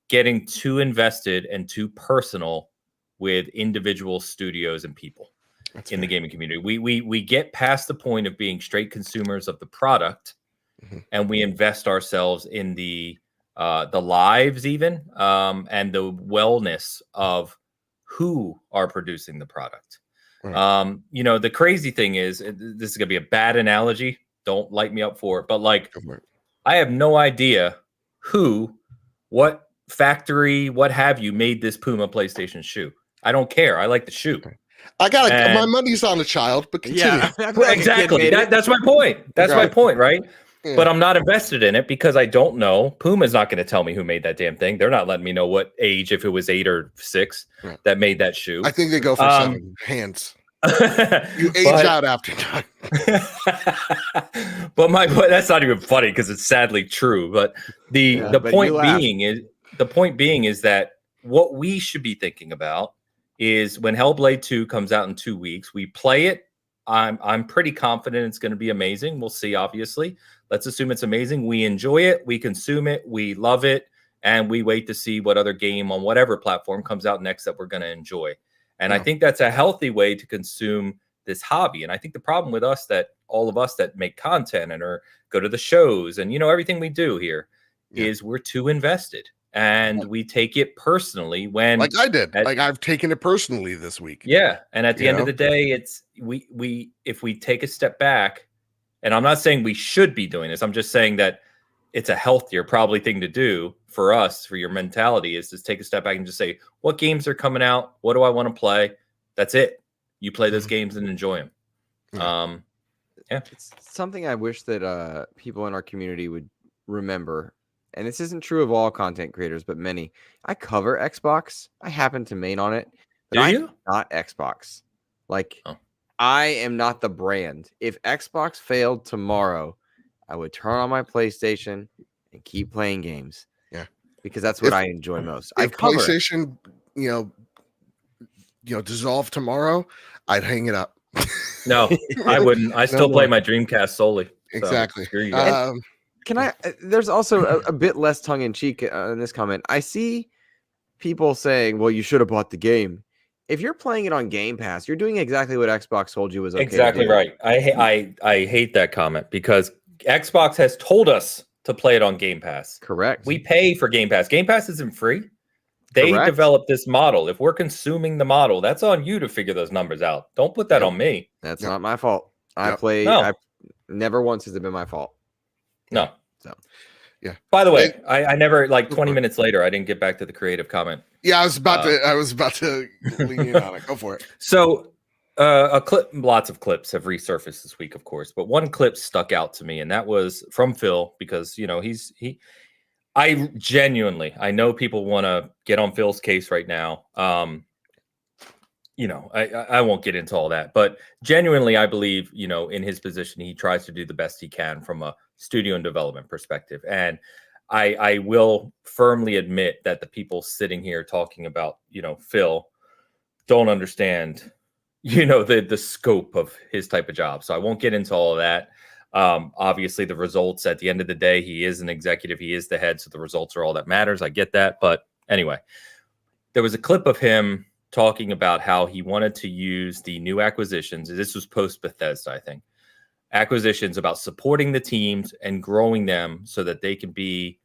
getting too invested and too personal with individual studios and people in the gaming community. We get past the point of being straight consumers of the product, and we invest ourselves in the lives even, and the wellness of who are producing the product. Right. The crazy thing is, this is gonna be a bad analogy. Don't light me up for it, but like, I have no idea what factory, what have you made this Puma PlayStation shoe. I don't care. I like the shoe. I got my money's on a child, but continue. Yeah, exactly. That's my point. That's my point, right? Yeah. But I'm not invested in it because I don't know. Puma's not going to tell me who made that damn thing. They're not letting me know what age, if it was 8 or 6 that made that shoe. I think they go for 7 hands. You age out after time. But that's not even funny because it's sadly true. But the point being is that what we should be thinking about is when Hellblade 2 comes out in 2 weeks, we play it. I'm pretty confident it's going to be amazing. We'll see, obviously. Let's assume it's amazing. We enjoy it. We consume it. We love it. And we wait to see what other game on whatever platform comes out next that we're going to enjoy. And I think that's a healthy way to consume this hobby. And I think the problem with us, that all of us that make content and or go to the shows and, everything we do here is we're too invested. And we take it personally when, like I did, I've taken it personally this week. Yeah. And at the end of the day, it's if we take a step back, and I'm not saying we should be doing this, I'm just saying that it's a healthier probably thing to do for us, for your mentality, is to take a step back and just say, what games are coming out? What do I want to play? That's it. You play those games and enjoy them. Yeah. It's something I wish that people in our community would remember. And this isn't true of all content creators, but many. I cover Xbox. I happen to main on it. But Do I'm you? not Xbox. Like, I am not the brand. If Xbox failed tomorrow, I would turn on my PlayStation and keep playing games. Yeah. Because that's what I enjoy most. If PlayStation, dissolve tomorrow, I'd hang it up. No, I wouldn't. I still play my Dreamcast solely. So exactly. Can I? There's also a bit less tongue in cheek in this comment. I see people saying, "Well, you should have bought the game." If you're playing it on Game Pass, you're doing exactly what Xbox told you was okay. Exactly right. I hate that comment because Xbox has told us to play it on Game Pass. Correct. We pay for Game Pass. Game Pass isn't free. They developed this model. If we're consuming the model, that's on you to figure those numbers out. Don't put that on me. That's not my fault. I never once has it been my fault. No. So, yeah. By the way, I never 20 minutes later, I didn't get back to the creative comment. Yeah, I was about to lean in on it. Go for it. So lots of clips have resurfaced this week, of course, but one clip stuck out to me, and that was from Phil, because I know people want to get on Phil's case right now. I won't get into all that, but genuinely, I believe, in his position, he tries to do the best he can from a studio and development perspective. And I will firmly admit that the people sitting here talking about, Phil don't understand, the scope of his type of job. So I won't get into all of that. Obviously the results at the end of the day, he is an executive, he is the head. So the results are all that matters. I get that. But anyway, there was a clip of him talking about how he wanted to use the new acquisitions. This was post Bethesda, I think. Acquisitions about supporting the teams and growing them so that they can be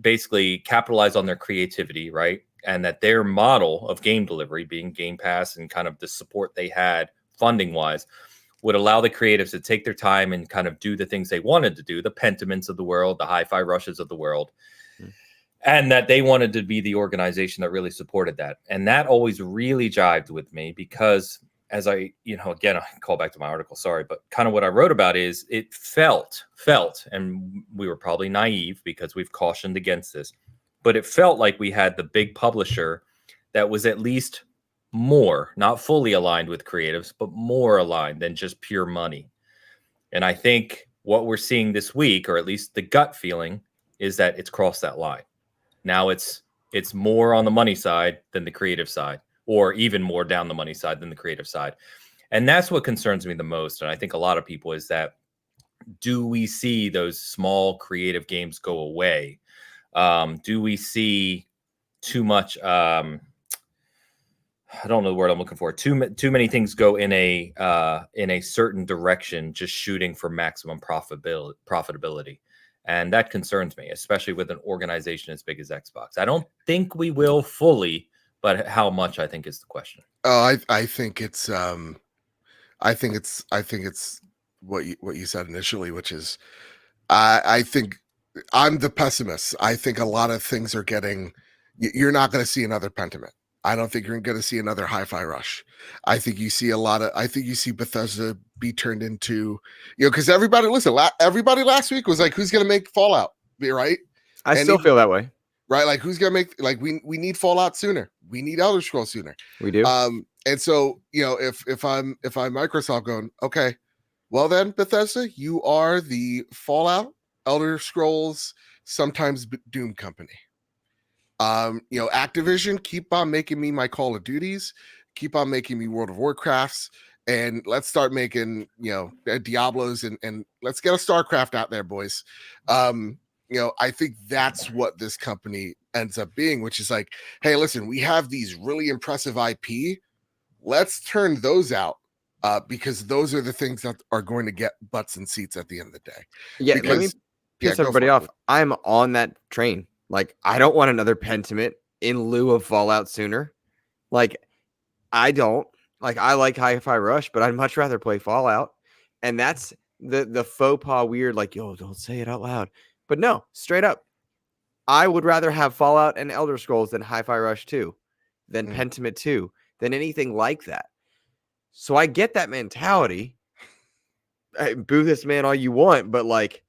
basically capitalize on their creativity, right? And that their model of game delivery, being Game Pass and kind of the support they had funding wise, would allow the creatives to take their time and kind of do the things they wanted to do, the Pentiments of the world, the Hi-Fi Rushes of the world, and that they wanted to be the organization that really supported that. And that always really jived with me because as I, again, I call back to my article, sorry, but kind of what I wrote about is it felt, and we were probably naive because we've cautioned against this, but it felt like we had the big publisher that was at least more, not fully aligned with creatives, but more aligned than just pure money. And I think what we're seeing this week, or at least the gut feeling, is that it's crossed that line. Now it's more on the money side than the creative side, or even more down the money side than the creative side. And that's what concerns me the most. And I think a lot of people is that, do we see those small creative games go away? Do we see too much, I don't know the word I'm looking for, too many things go in a certain direction, just shooting for maximum profitability. And that concerns me, especially with an organization as big as Xbox. I don't think we will fully, but how much, I think, is the question. Oh, I think it's what you said initially, which is I think I'm the pessimist. I think a lot of things are getting. You're not going to see another Pentiment. I don't think you're going to see another Hi-Fi Rush. I think you see Bethesda be turned into, because everybody last week was like, who's going to make Fallout? Right? I still feel that way. Right? Like, who's going to make, like, we need Fallout sooner. We need Elder Scrolls sooner. We do. And so, if I'm Microsoft going, okay, well then, Bethesda, you are the Fallout, Elder Scrolls, sometimes Doom company. Activision, keep on making me my Call of Duties, keep on making me World of Warcrafts, and let's start making, Diablos and let's get a StarCraft out there, boys. I think that's what this company ends up being, which is like, hey, listen, we have these really impressive IP. Let's turn those out because those are the things that are going to get butts and seats at the end of the day. Yeah, let me piss everybody off. I'm on that train. Like, I don't want another Pentiment in lieu of Fallout sooner. Like, I don't. Like, I like Hi-Fi Rush, but I'd much rather play Fallout. And that's the faux pas weird, like, yo, don't say it out loud. But no, straight up, I would rather have Fallout and Elder Scrolls than Hi-Fi Rush 2, than Pentiment 2, than anything like that. So I get that mentality. Boo this man all you want, but like,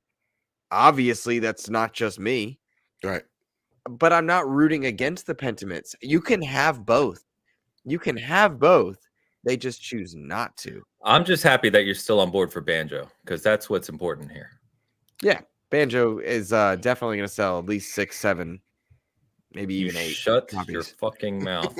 obviously that's not just me. Right. But I'm not rooting against the Pentiments. You can have both. You can have both. They just choose not to. I'm just happy that you're still on board for Banjo, because that's what's important here. Yeah. Banjo is definitely going to sell at least 6, 7, maybe even 8. Shut copies. your fucking mouth.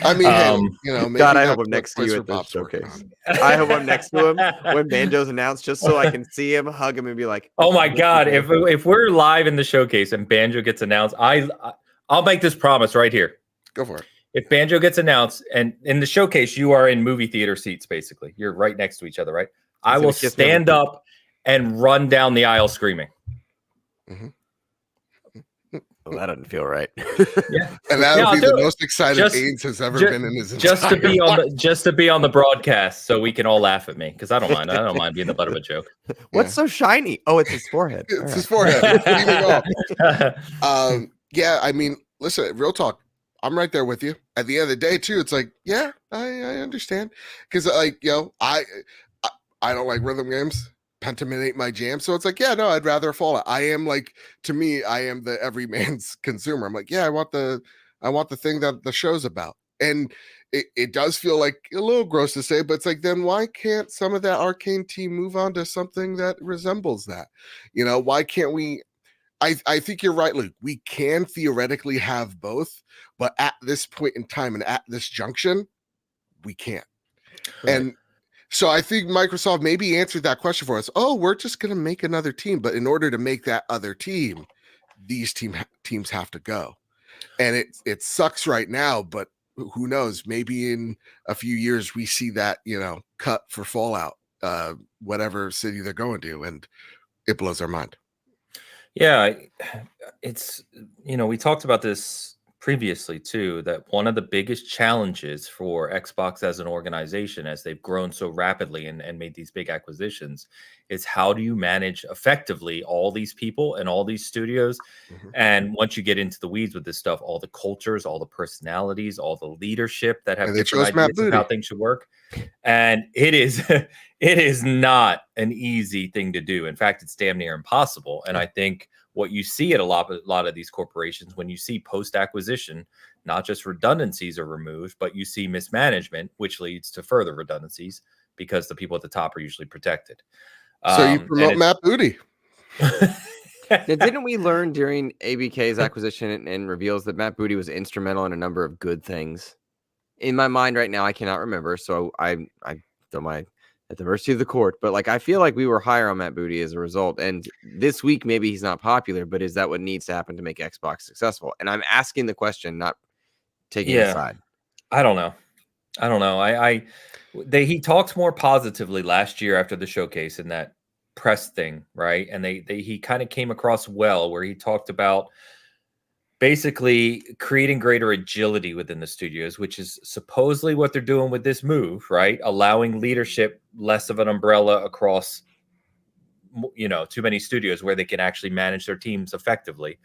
I mean, hey, you know, maybe God, I hope I'm next to you at the showcase. I hope I'm next to him when Banjo's announced, just so I can see him, hug him, and be like, "Oh my God!" If we're live in the showcase and Banjo gets announced, I'll make this promise right here. Go for it. If Banjo gets announced, and in the showcase, you are in movie theater seats, basically. You're right next to each other, right? I will stand up and run down the aisle screaming. Mm-hmm. Well, that doesn't feel right. Yeah, and that would be the most excited Ains has ever been in his just entire life. Just to be on the broadcast, so we can all laugh at me, because I don't mind. I don't mind being the butt of a joke. What's so shiny? Oh, it's his forehead. It's his forehead. Yeah, I mean, listen, real talk. I'm right there with you. At the end of the day, too, it's like, yeah, I understand, because like, you know, I don't like rhythm games. Pentiment ain't my jam. So it's like, yeah, no, I'd rather Fallout. I am like, to me, I am the everyman's consumer. I'm like, yeah, I want the thing that the show's about. And it does feel like a little gross to say, but it's like, then why can't some of that Arcane team move on to something that resembles that? You know, why can't we? I think you're right, Luke. We can theoretically have both, but at this point in time and at this junction, we can't. Right. And so I think Microsoft maybe answered that question for us. Oh, we're just going to make another team. But in order to make that other team, these teams have to go. And it sucks right now, but who knows? Maybe in a few years we see that, you know, cut for Fallout, whatever city they're going to, and it blows our mind. Yeah, it's, you know, we talked about this previously too, that one of the biggest challenges for Xbox as an organization, as they've grown so rapidly and made these big acquisitions, is how do you manage effectively all these people and all these studios? Mm-hmm. And once you get into the weeds with this stuff, all the cultures, all the personalities, all the leadership that have different ideas of how things should work. And it is not an easy thing to do. In fact, it's damn near impossible. And I think what you see at a lot of these corporations, when you see post-acquisition, not just redundancies are removed, but you see mismanagement, which leads to further redundancies because the people at the top are usually protected. So you promote Matt Booty. Now, didn't we learn during ABK's acquisition and reveals that Matt Booty was instrumental in a number of good things? In my mind right now, I cannot remember, so I throw my at the mercy of the court. But like, I feel like we were higher on Matt Booty as a result. And this week, maybe he's not popular, but is that what needs to happen to make Xbox successful? And I'm asking the question, not taking a side. I don't know. He talked more positively last year after the showcase in that press thing, right? And he kind of came across well, where he talked about basically creating greater agility within the studios, which is supposedly what they're doing with this move, right? Allowing leadership less of an umbrella across, you know, too many studios, where they can actually manage their teams effectively,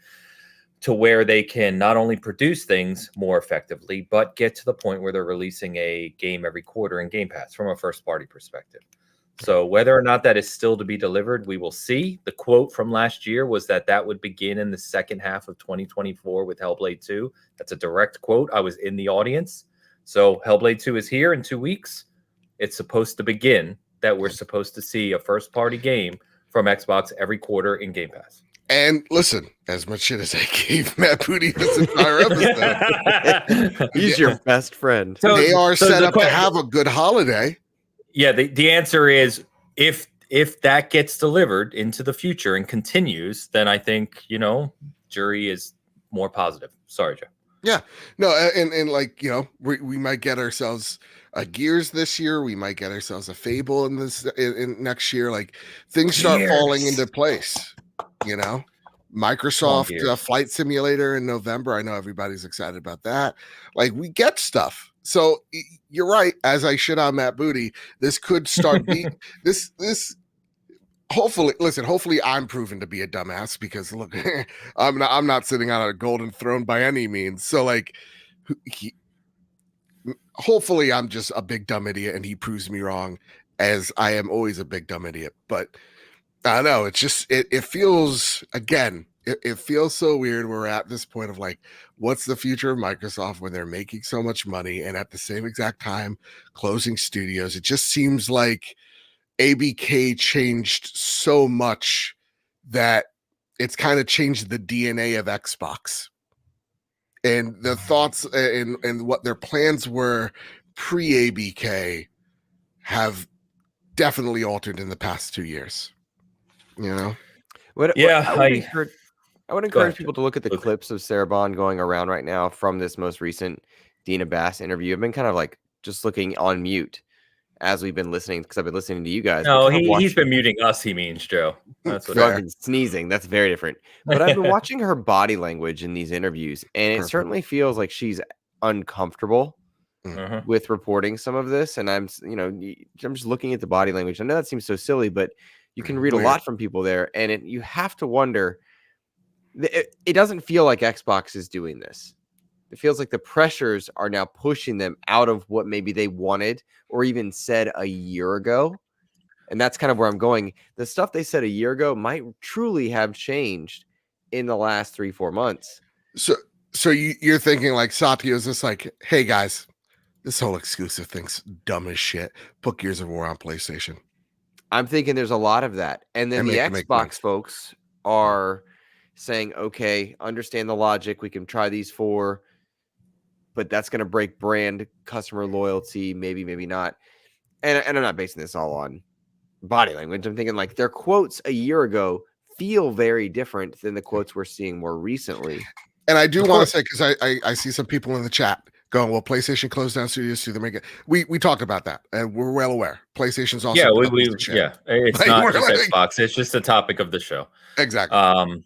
to where they can not only produce things more effectively, but get to the point where they're releasing a game every quarter in Game Pass from a first party perspective. So whether or not that is still to be delivered, we will see. The quote from last year was that would begin in the second half of 2024 with Hellblade 2. That's a direct quote. I was in the audience. So Hellblade 2 is here in 2 weeks. It's supposed to begin that we're supposed to see a first-party game from Xbox every quarter in Game Pass. And listen, as much shit as I gave Matt Booty this entire episode, he's your best friend. So they are set up to have a good holiday. Yeah, the answer is if that gets delivered into the future and continues, then I think, you know, jury is more positive. Sorry, Joe. Yeah, no, and like, you know, we might get ourselves a Gears this year. We might get ourselves a Fable in next year. Like, things start falling into place. You know, Microsoft Flight Simulator in November. I know everybody's excited about that. Like, we get stuff. So you're right. As I shit on Matt Booty, this could start this hopefully I'm proven to be a dumbass, because look, I'm not sitting on a golden throne by any means. So like, hopefully I'm just a big dumb idiot and he proves me wrong, as I am always a big dumb idiot. But I don't know, it's just it feels, again, it feels so weird. We're at this point of like, what's the future of Microsoft when they're making so much money and at the same exact time closing studios? It just seems like ABK changed so much that it's kind of changed the DNA of Xbox. And the thoughts and what their plans were pre-ABK have definitely altered in the past 2 years. You know? I would encourage people to look at the clips of Sarah Bond going around right now from this most recent Dina Bass interview. I've been kind of like just looking on mute as we've been listening, because I've been listening to you guys. No, he's been muting us, he means, Joe. That's what I've been sneezing. That's very different. But I've been watching her body language in these interviews, and it certainly feels like she's uncomfortable with reporting some of this. And I'm just looking at the body language. I know that seems so silly, but you can read a lot from people there, and you have to wonder. It doesn't feel like Xbox is doing this. It feels like the pressures are now pushing them out of what maybe they wanted or even said a year ago. And that's kind of where I'm going. The stuff they said a year ago might truly have changed in the last 3-4 months. So you're thinking like Satya's just like, hey guys, this whole exclusive thing's dumb as shit. Put Gears of War on PlayStation. I'm thinking there's a lot of that. And then the Xbox folks are saying, okay, understand the logic. We can try these 4, but that's going to break brand customer loyalty. Maybe not. And I'm not basing this all on body language. I'm thinking like their quotes a year ago feel very different than the quotes we're seeing more recently. And I do want to say, because I see some people in the chat going, well, PlayStation closed down studios too. We talked about that, and we're well aware. PlayStation's also it's not just Xbox. It's just a topic of the show. Exactly.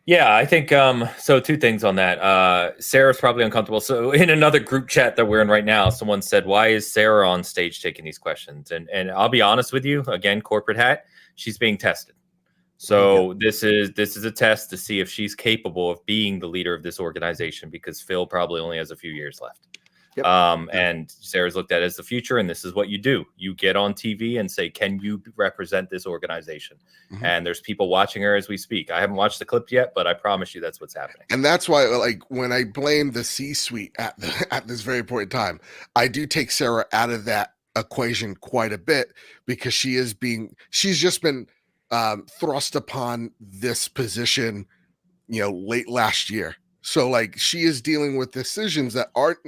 Yeah, I think so. 2 things on that. Sarah's probably uncomfortable. So in another group chat that we're in right now, someone said, "Why is Sarah on stage taking these questions?" And I'll be honest with you, again, corporate hat. She's being tested. So this is a test to see if she's capable of being the leader of this organization, because Phil probably only has a few years left. Yep. And Sarah's looked at it as the future, and this is what you do. You get on TV and say, can you represent this organization? And there's people watching her as we speak. I haven't watched the clip yet, but I promise you that's what's happening. And that's why, like, when I blame the C-suite at this very important time, I do take Sarah out of that equation quite a bit, because she's just been thrust upon this position, late last year. So like, she is dealing with decisions that aren't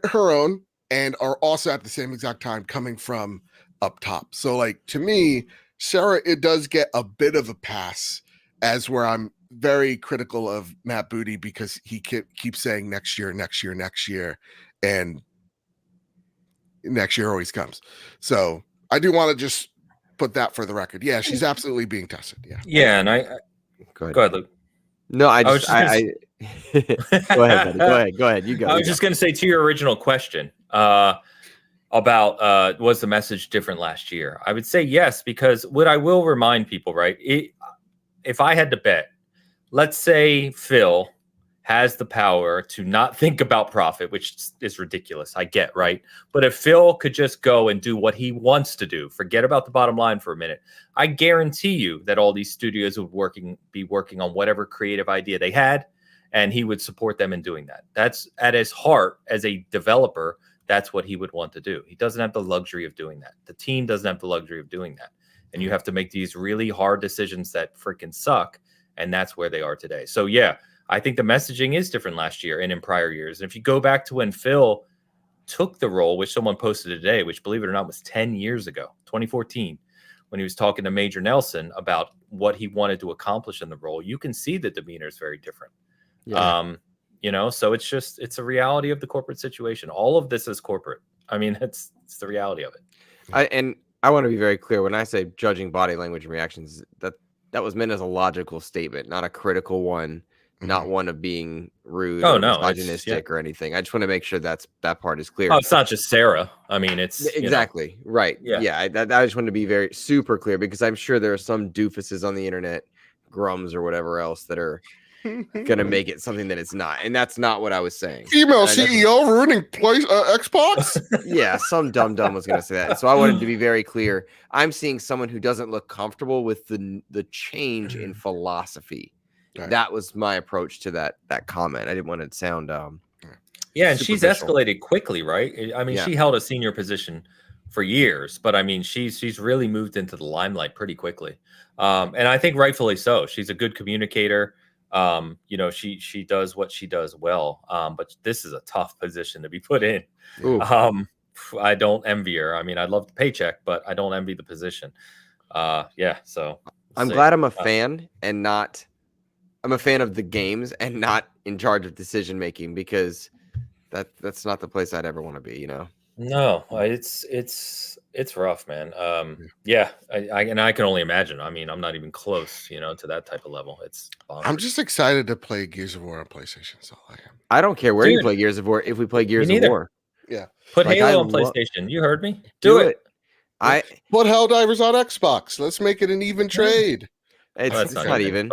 her own, and are also at the same exact time coming from up top. So like, to me, Sarah, it does get a bit of a pass, as where I'm very critical of Matt Booty, because he keeps saying next year, and next year always comes. So I do want to just put that for the record. Yeah, she's absolutely being tested. Yeah. And go ahead, Luke. No, I go ahead, buddy. Go ahead. You go. I was just going to say, to your original question about was the message different last year? I would say yes, because what I will remind people, right? If I had to bet, let's say Phil has the power to not think about profit, which is ridiculous. I get, right? But if Phil could just go and do what he wants to do, forget about the bottom line for a minute, I guarantee you that all these studios would be working on whatever creative idea they had, and he would support them in doing that. That's at his heart as a developer. That's what he would want to do. He doesn't have the luxury of doing that. The team doesn't have the luxury of doing that. And you have to make these really hard decisions that freaking suck. And that's where they are today. So yeah, I think the messaging is different last year and in prior years. And if you go back to when Phil took the role, which someone posted today, which, believe it or not, was 10 years ago, 2014, when he was talking to Major Nelson about what he wanted to accomplish in the role, you can see the demeanor is very different. Yeah. So it's a reality of the corporate situation. All of this is corporate. I mean, it's the reality of it. I want to be very clear. When I say judging body language and reactions, that was meant as a logical statement, not a critical one not one of being rude Oh, or no, misogynistic or anything. I just want to make sure that part is clear. Oh, it's not just Sarah. I mean, it's exactly right. Yeah, I just want to be very super clear because I'm sure there are some doofuses on the internet, grums or whatever else, that are gonna make it something that it's not, and that's not what I was saying. Female CEO ruining Xbox. Yeah, some dumb was gonna say that, and so I wanted to be very clear. I'm seeing someone who doesn't look comfortable with the change in philosophy. Right. That was my approach to that comment. I didn't want it to sound yeah, and she's escalated quickly, right? I mean, she held a senior position for years, but I mean, she's really moved into the limelight pretty quickly, and I think rightfully so. She's a good communicator. She does what she does well, but this is a tough position to be put in. I don't envy her. I mean, I love the paycheck, but I don't envy the position. So I'm glad I'm a fan and not. I'm a fan of the games and not in charge of decision making, because that's not the place I'd ever want to be. No, it's rough, man. I can only imagine. I mean, I'm not even close, to that type of level. It's bonkers. I'm just excited to play Gears of War on PlayStation. So I am. I don't care where you play Gears of War. If we play Gears of War, yeah, put Halo on PlayStation. You heard me. Do it. Put Helldivers on Xbox. Let's make it an even trade. It's not even.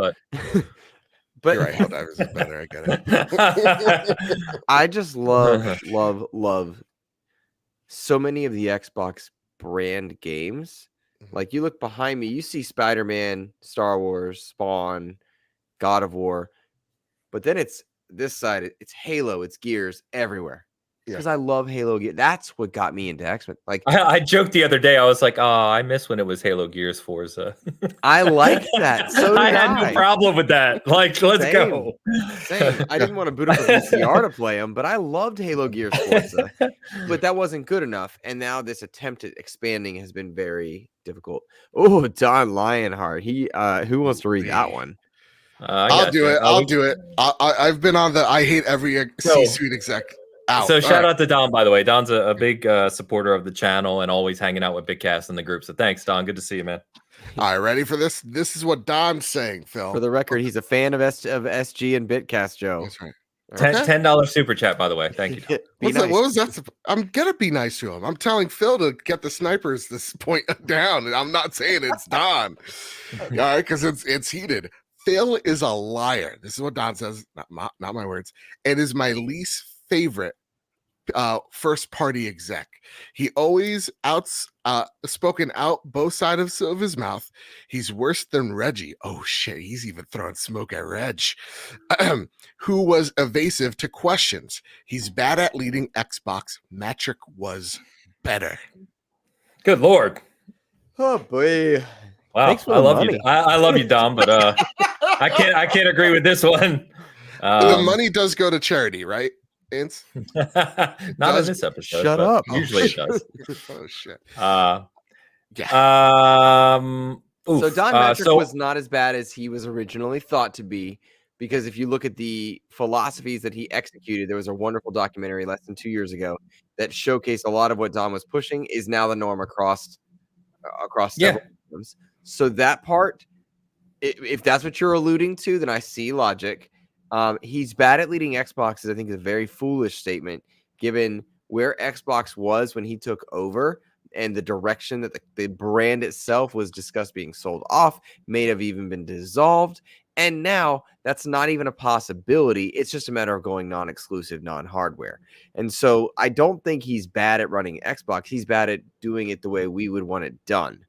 But you're right, Helldivers is better. I get it. I just love so many of the Xbox brand games. Like, you look behind me, you see Spider-Man, Star Wars, Spawn, God of War, but then it's this side, it's Halo, it's Gears everywhere. Because I love Halo Gears. That's what got me into X-Men. Like, I joked the other day, I was like, "Oh, I miss when it was Halo Gears Forza." I like that. So I had no problem with that. Like, let's go. Same. I didn't want to boot up a VCR to play them, but I loved Halo Gears Forza. But that wasn't good enough, and now this attempt at expanding has been very difficult. Oh, Don Lionheart. Who wants to read that one? I'll do it. I've been on the I hate every C-suite exec. So shout out to Don, by the way. Don's a big supporter of the channel and always hanging out with Big Cast in the group. So thanks, Don. Good to see you, man. All right, ready for this? This is what Don's saying, Phil. For the record, he's a fan of SG and Bitcast, Joe. That's right. $10 super chat, by the way. Thank you. What was that? I'm gonna be nice to him. I'm telling Phil to get the snipers this point down, and I'm not saying it's Don. All right, because it's heated. Phil is a liar. This is what Don says, not my words. It is my least favorite first party exec. He always spoken out both sides of his mouth. He's worse than Reggie. Oh shit, he's even throwing smoke at Reg. Who was evasive to questions. He's bad at leading Xbox. Metric was better. Good Lord. Oh boy. Wow. I love you. I love you, Dom, but I can't agree with this one. The money does go to charity, right? Ains? Not in this episode. Shut up. Usually it does. Oh shit. So Don Metric was not as bad as he was originally thought to be, because if you look at the philosophies that he executed, there was a wonderful documentary less than 2 years ago that showcased a lot of what Don was pushing is now the norm across several systems. So that part, if that's what you're alluding to, then I see logic. He's bad at leading Xboxes. I think is a very foolish statement, given where Xbox was when he took over and the direction that the brand itself was discussed being sold off, may have even been dissolved. And now that's not even a possibility. It's just a matter of going non-exclusive, non-hardware. And so I don't think he's bad at running Xbox. He's bad at doing it the way we would want it done.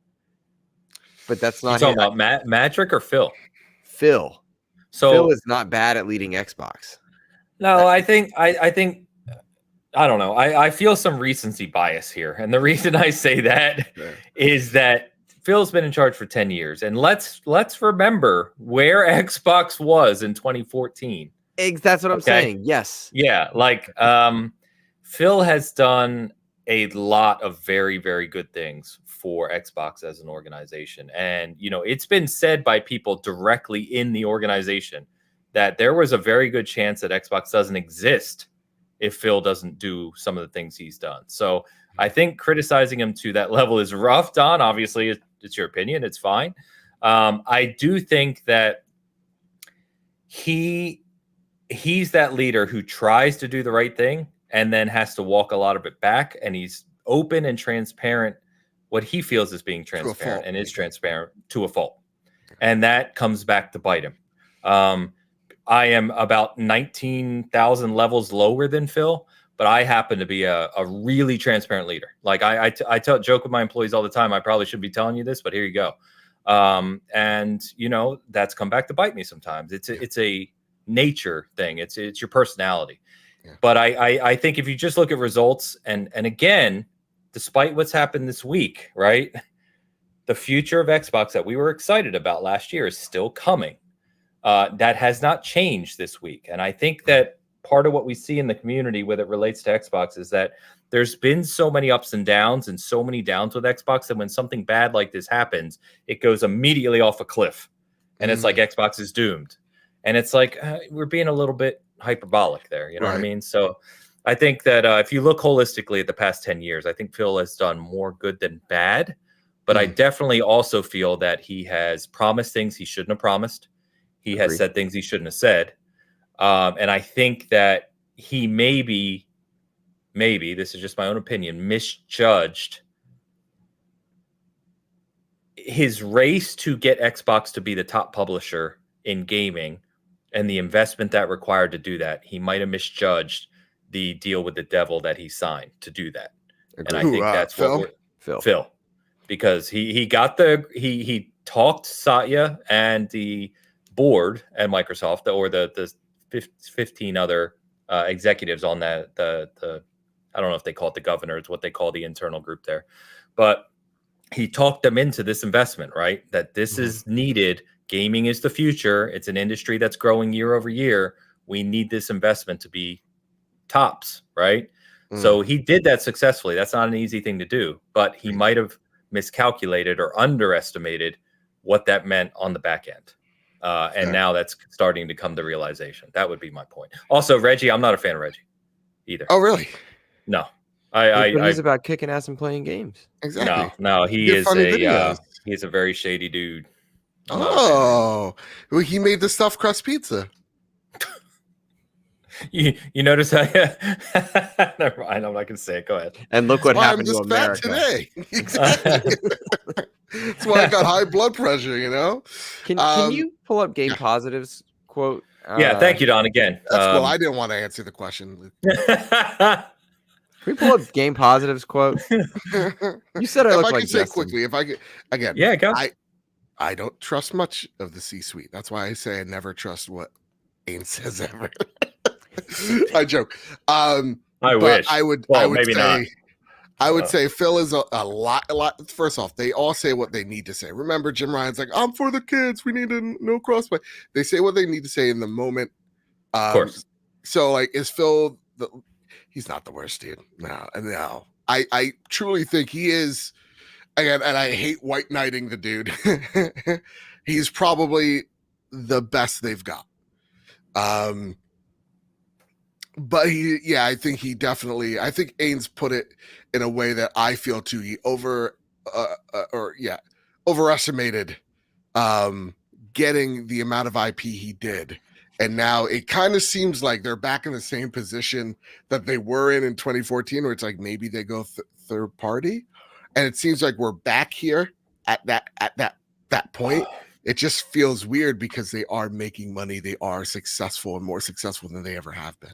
But that's not. You're talking about Matrick or Phil? Phil. So Phil is not bad at leading Xbox. No, I think I don't know. I feel some recency bias here. And the reason I say that is that Phil's been in charge for 10 years. And let's remember where Xbox was in 2014. That's what I'm saying. Yes. Yeah. Like Phil has done a lot of very, very good things for Xbox as an organization. And, it's been said by people directly in the organization that there was a very good chance that Xbox doesn't exist if Phil doesn't do some of the things he's done. So I think criticizing him to that level is rough, Don. Obviously, it's your opinion. It's fine. I do think that he he's that leader who tries to do the right thing and then has to walk a lot of it back. And he's open and transparent, what he feels is being transparent and is transparent to a fault. And that comes back to bite him. I am about 19,000 levels lower than Phil, but I happen to be a really transparent leader. Like I joke with my employees all the time. I probably shouldn't be telling you this, but here you go. And you know, that's come back to bite me sometimes. It's a nature thing. It's your personality. Yeah. But I think if you just look at results and again, despite what's happened this week, right? The future of Xbox that we were excited about last year is still coming. That has not changed this week. And I think that part of what we see in the community when it relates to Xbox is that there's been so many ups and downs and so many downs with Xbox that when something bad like this happens, it goes immediately off a cliff. And it's like Xbox is doomed. And it's like, we're being a little bit hyperbolic there. You know what I mean? So I think that if you look holistically at the past 10 years, I think Phil has done more good than bad. But I definitely also feel that he has promised things he shouldn't have promised. He has said things he shouldn't have said. And I think that he maybe, this is just my own opinion, misjudged his race to get Xbox to be the top publisher in gaming and the investment that required to do that. He might have misjudged the deal with the devil that he signed to do that. And I think that's Phil. Because he talked Satya and the board at Microsoft, or the 15 other executives on that, the I don't know if they call it the governor, it's what they call the internal group there, but he talked them into this investment, right? That this is needed. Gaming is the future. It's an industry that's growing year over year. We need this investment to be tops, right? So he did that successfully. That's not an easy thing to do, but he might have miscalculated or underestimated what that meant on the back end. And now that's starting to come to realization. That would be my point. Also, Reggie, I'm not a fan of Reggie either. Oh, really? No. He's about kicking ass and playing games. Exactly. No, he's a very shady dude. Well, he made the stuffed crust pizza. You notice how? Never mind. I'm not gonna say it. Go ahead. And look what happened to America today. Exactly. That's why I got high blood pressure. You know. Can you pull up Game Positive's quote? Yeah. Thank you, Don. Again. That's cool. I didn't want to answer the question. Can we pull up Game Positive's quote? You said I look like say quickly. If I could again. Yeah. Go. I don't trust much of the C-suite. That's why I say I never trust what Ains says ever. I joke. I wish. I would maybe say, not. I would say Phil is a lot. First off, they all say what they need to say. Remember, Jim Ryan's like, I'm for the kids. We need no crossplay. They say what they need to say in the moment. Of course. So, like, is Phil he's not the worst dude. No. I truly think he is. Again, and I hate white knighting the dude. He's probably the best they've got. But I think he definitely. I think Ains put it in a way that I feel too. He overestimated getting the amount of IP he did, and now it kind of seems like they're back in the same position that they were in 2014, where it's like maybe they go third party, and it seems like we're back here at that point. It just feels weird because they are making money, they are successful and more successful than they ever have been.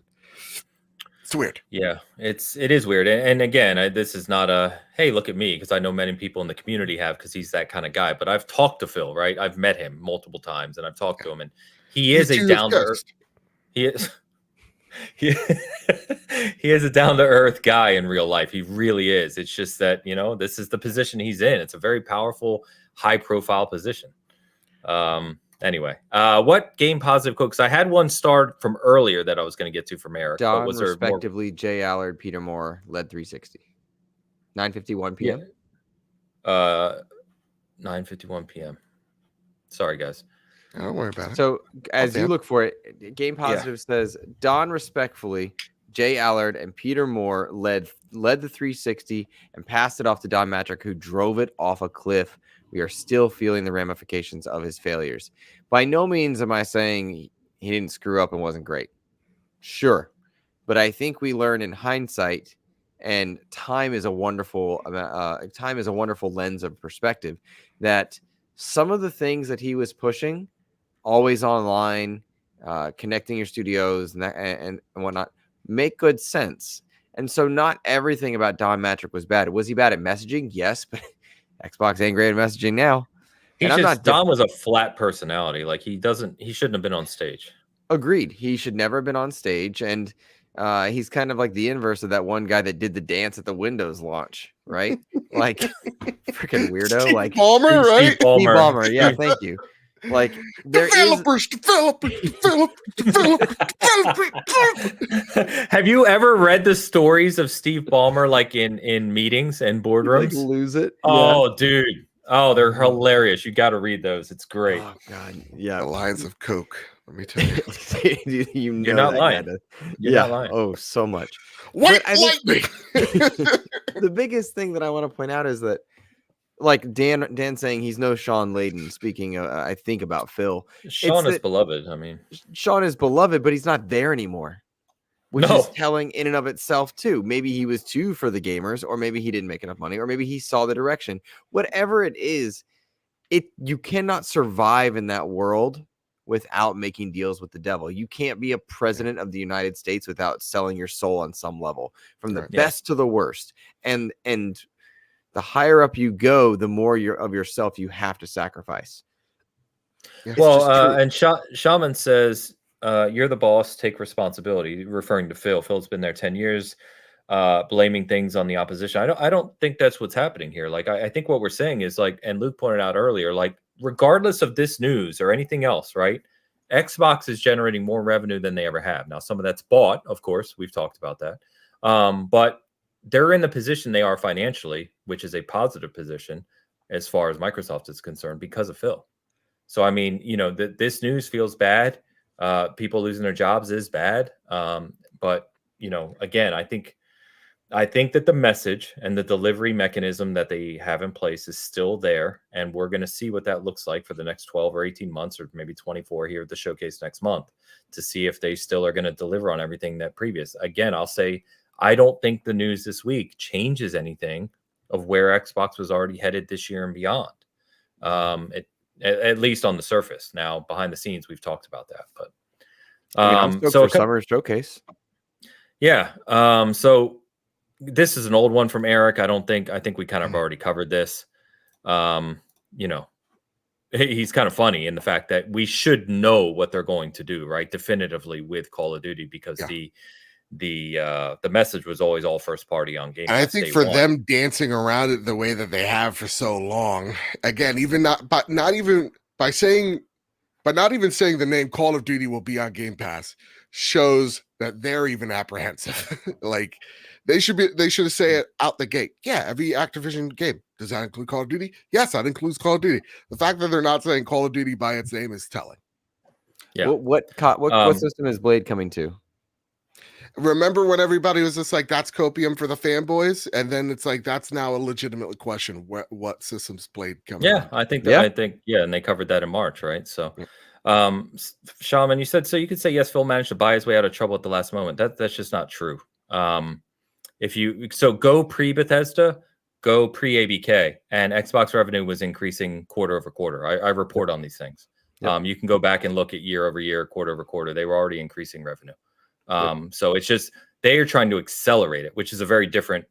It's weird. Yeah, it is weird. And again, this is not a, hey, look at me, because I know many people in the community have, because he's that kind of guy. But I've talked to Phil, right? I've met him multiple times, and I've talked to him, and he is a down to earth. He is a down to earth guy in real life. He really is. It's just that, this is the position he's in. It's a very powerful, high profile position. Anyway, what Game Positive quote? Because I had one start from earlier that I was going to get to from Eric. Don, respectively, Jay Allard, Peter Moore led 360. 9:51 p.m. 9:51 p.m. Sorry, guys. Don't worry about it. So as you look for it, Game Positive says Don, respectfully, Jay Allard and Peter Moore led the 360 and passed it off to Don Matrick, who drove it off a cliff. We are still feeling the ramifications of his failures. By no means am I saying he didn't screw up and wasn't great. Sure. But I think we learn in hindsight, and time is a wonderful lens of perspective, that some of the things that he was pushing, always online, connecting your studios and whatnot, make good sense. And so not everything about Don Matrick was bad. Was he bad at messaging? Yes, but Xbox ain't great at messaging now. Don was a flat personality. Like he shouldn't have been on stage. Agreed. He should never have been on stage. And he's kind of like the inverse of that one guy that did the dance at the Windows launch, right? Like freaking weirdo. Steve like Ballmer, right? Steve Ballmer. Yeah, thank you. Like developers. Have you ever read the stories of Steve Ballmer like in meetings and boardrooms? Like lose it. Oh, dude. Oh, they're hilarious. You got to read those. It's great. Oh God. Yeah. The lines of Coke. Let me tell you. You're not lying. You're not lying. Oh, so much. White lightning. The biggest thing that I want to point out is that, like Dan saying he's no Sean Layden. Speaking, I think about Phil. Sean is beloved. I mean, Sean is beloved, but he's not there anymore, which is telling in and of itself too. Maybe he was too for the gamers, or maybe he didn't make enough money, or maybe he saw the direction. Whatever it is, you cannot survive in that world without making deals with the devil. You can't be a president of the United States without selling your soul on some level, from the best to the worst. And the higher up you go, the more of yourself you have to sacrifice. And Shaman says, you're the boss, take responsibility, referring to Phil. Phil's been there 10 years, blaming things on the opposition. I don't think that's what's happening here. Like, I think what we're saying is, like, and Luke pointed out earlier, like, regardless of this news or anything else, right? Xbox is generating more revenue than they ever have. Now, some of that's bought, of course, we've talked about that. But they're in the position they are financially, which is a positive position as far as Microsoft is concerned, because of Phil. So, I mean, this news feels bad. People losing their jobs is bad. But, again, I think that the message and the delivery mechanism that they have in place is still there. And we're going to see what that looks like for the next 12 or 18 months, or maybe 24 here at the showcase next month, to see if they still are going to deliver on everything that previous. Again, I'll say, I don't think the news this week changes anything of where Xbox was already headed this year and beyond. At least on the surface. Now, behind the scenes, we've talked about that. But I'm stoked for summer showcase. Yeah. So this is an old one from Eric. I think we kind of already covered this. He's kind of funny in the fact that we should know what they're going to do, right? Definitively with Call of Duty, because the message was always all first party on Game Pass. I think for them dancing around it the way that they have for so long, again, not even saying the name Call of Duty will be on Game Pass, shows that they're even apprehensive. Like they should have said it out the gate. Yeah, every Activision game. Does that include Call of Duty? Yes, that includes Call of Duty. The fact that they're not saying Call of Duty by its name is telling. Yeah. What system is Blade coming to? Remember when everybody was just like, that's copium for the fanboys? And then it's like, that's now a legitimate question. What systems Blade coming? Yeah, I think, and they covered that in March, right? So, Shaman, you said, so you could say, yes, Phil managed to buy his way out of trouble at the last moment. That's just not true. Go pre-Bethesda, go pre-ABK, and Xbox revenue was increasing quarter over quarter. I report on these things. Yep. You can go back and look at year over year, quarter over quarter. They were already increasing revenue. So it's just they are trying to accelerate it, which is a very different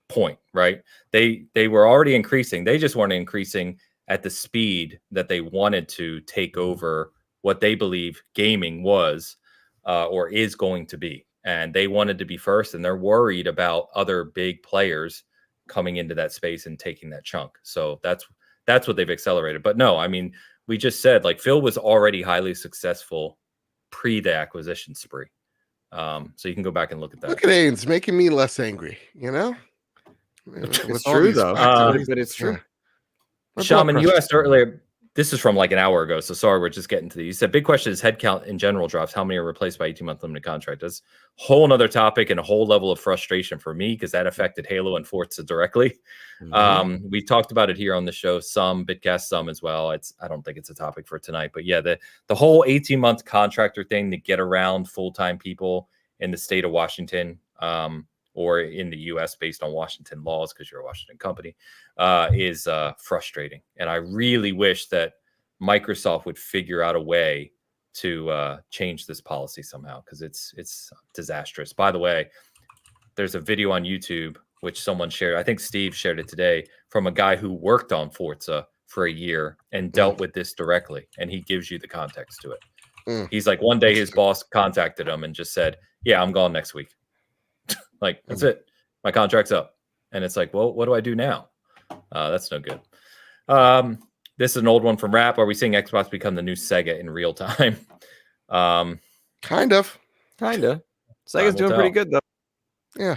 point, right? They were already increasing. They just weren't increasing at the speed that they wanted to take over what they believe gaming was or is going to be. And they wanted to be first, and they're worried about other big players coming into that space and taking that chunk. So that's what they've accelerated. But no, I mean, we just said, like, Phil was already highly successful pre the acquisition spree. So you can go back and look at that. Look at Ains making me less angry, It's true, though. But it's true. Shaman, you asked earlier this is from like an hour ago, so sorry, we're just getting to the. You said big question is headcount in general drops. How many are replaced by 18-month limited contract? That's a whole another topic and a whole level of frustration for me because that affected Halo and Forza directly. We talked about it here on the show, some Bitcast, some as well. I don't think it's a topic for tonight, but yeah, the whole 18-month contractor thing to get around full-time people in the state of Washington, or in the U.S. based on Washington laws, because you're a Washington company, is frustrating. And I really wish that Microsoft would figure out a way to change this policy somehow, because it's disastrous. By the way, there's a video on YouTube which someone shared. I think Steve shared it today, from a guy who worked on Forza for a year and dealt with this directly, and he gives you the context to it. He's like, one day his boss contacted him and just said, "Yeah, I'm gone next week." Like, that's it. My contract's up. And it's like, well, what do I do now? That's no good. This is an old one from Rap. Are we seeing Xbox become the new Sega in real time? Kind of. Sega's doing pretty good, though. Yeah.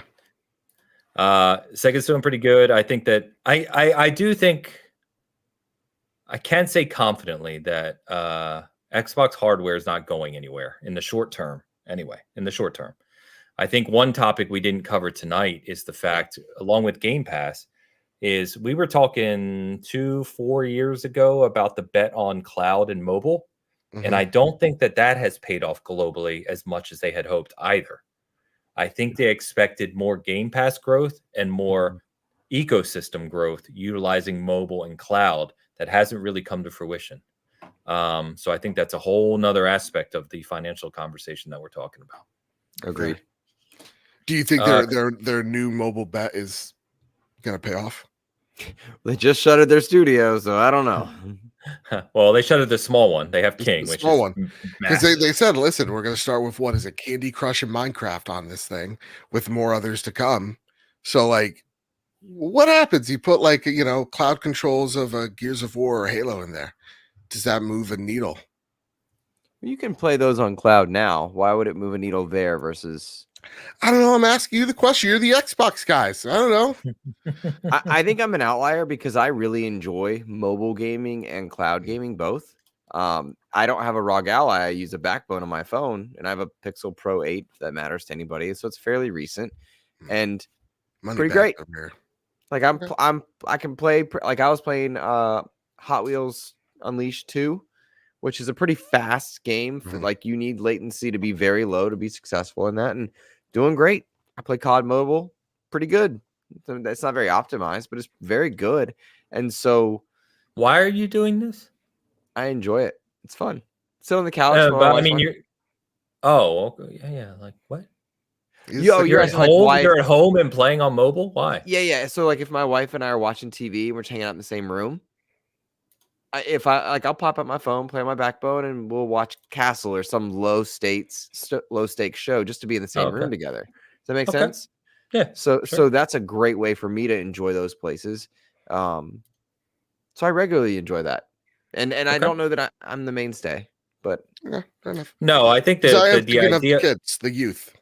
Sega's doing pretty good. I think that I do think I can say confidently that Xbox hardware is not going anywhere in the short term. Anyway, in the short term. I think one topic we didn't cover tonight is the fact, along with Game Pass, is we were talking 2-4 years ago about the bet on cloud and mobile. And I don't think that has paid off globally as much as they had hoped either. I think they expected more Game Pass growth and more ecosystem growth utilizing mobile and cloud that hasn't really come to fruition. So I think that's a whole nother aspect of the financial conversation that we're talking about. Agreed. Do you think their new mobile bet is going to pay off? They just shuttered their studio, so I don't know. Well, they shuttered the small one. They have King, the which small is one, because they said, "Listen, we're going to start with what is it, Candy Crush and Minecraft on this thing, with more others to come." So, like, what happens? You put cloud controls of a Gears of War or Halo in there. Does that move a needle? You can play those on cloud now. Why would it move a needle there versus? I don't know. I'm asking you the question. You're the Xbox guys. I don't know. I think I'm an outlier because I really enjoy mobile gaming and cloud gaming both. I don't have a ROG Ally. I use a Backbone on my phone, and I have a Pixel Pro 8 if that matters to anybody. So it's fairly recent and pretty great. Like I can play like I was playing Hot Wheels Unleashed 2, which is a pretty fast game. For, like, you need latency to be very low to be successful in that, and doing great. I play COD Mobile, pretty good. That's not very optimized, but it's very good. And so, why are you doing this? I enjoy it. It's fun. Sit on the couch. But I mean, you're. Oh, okay. Yeah. Like what? You're at home. Like, you're at home and playing on mobile. Why? Yeah. So, like, if my wife and I are watching TV and we're just hanging out in the same room, I'll pop up my phone, play on my Backbone, and we'll watch Castle or some low stakes show just to be in the same room together. Does that make sense? Yeah. So that's a great way for me to enjoy those places. So I regularly enjoy that, and I don't know that I'm the mainstay, but yeah, fair enough. No, I think that the idea of the kids, the youth.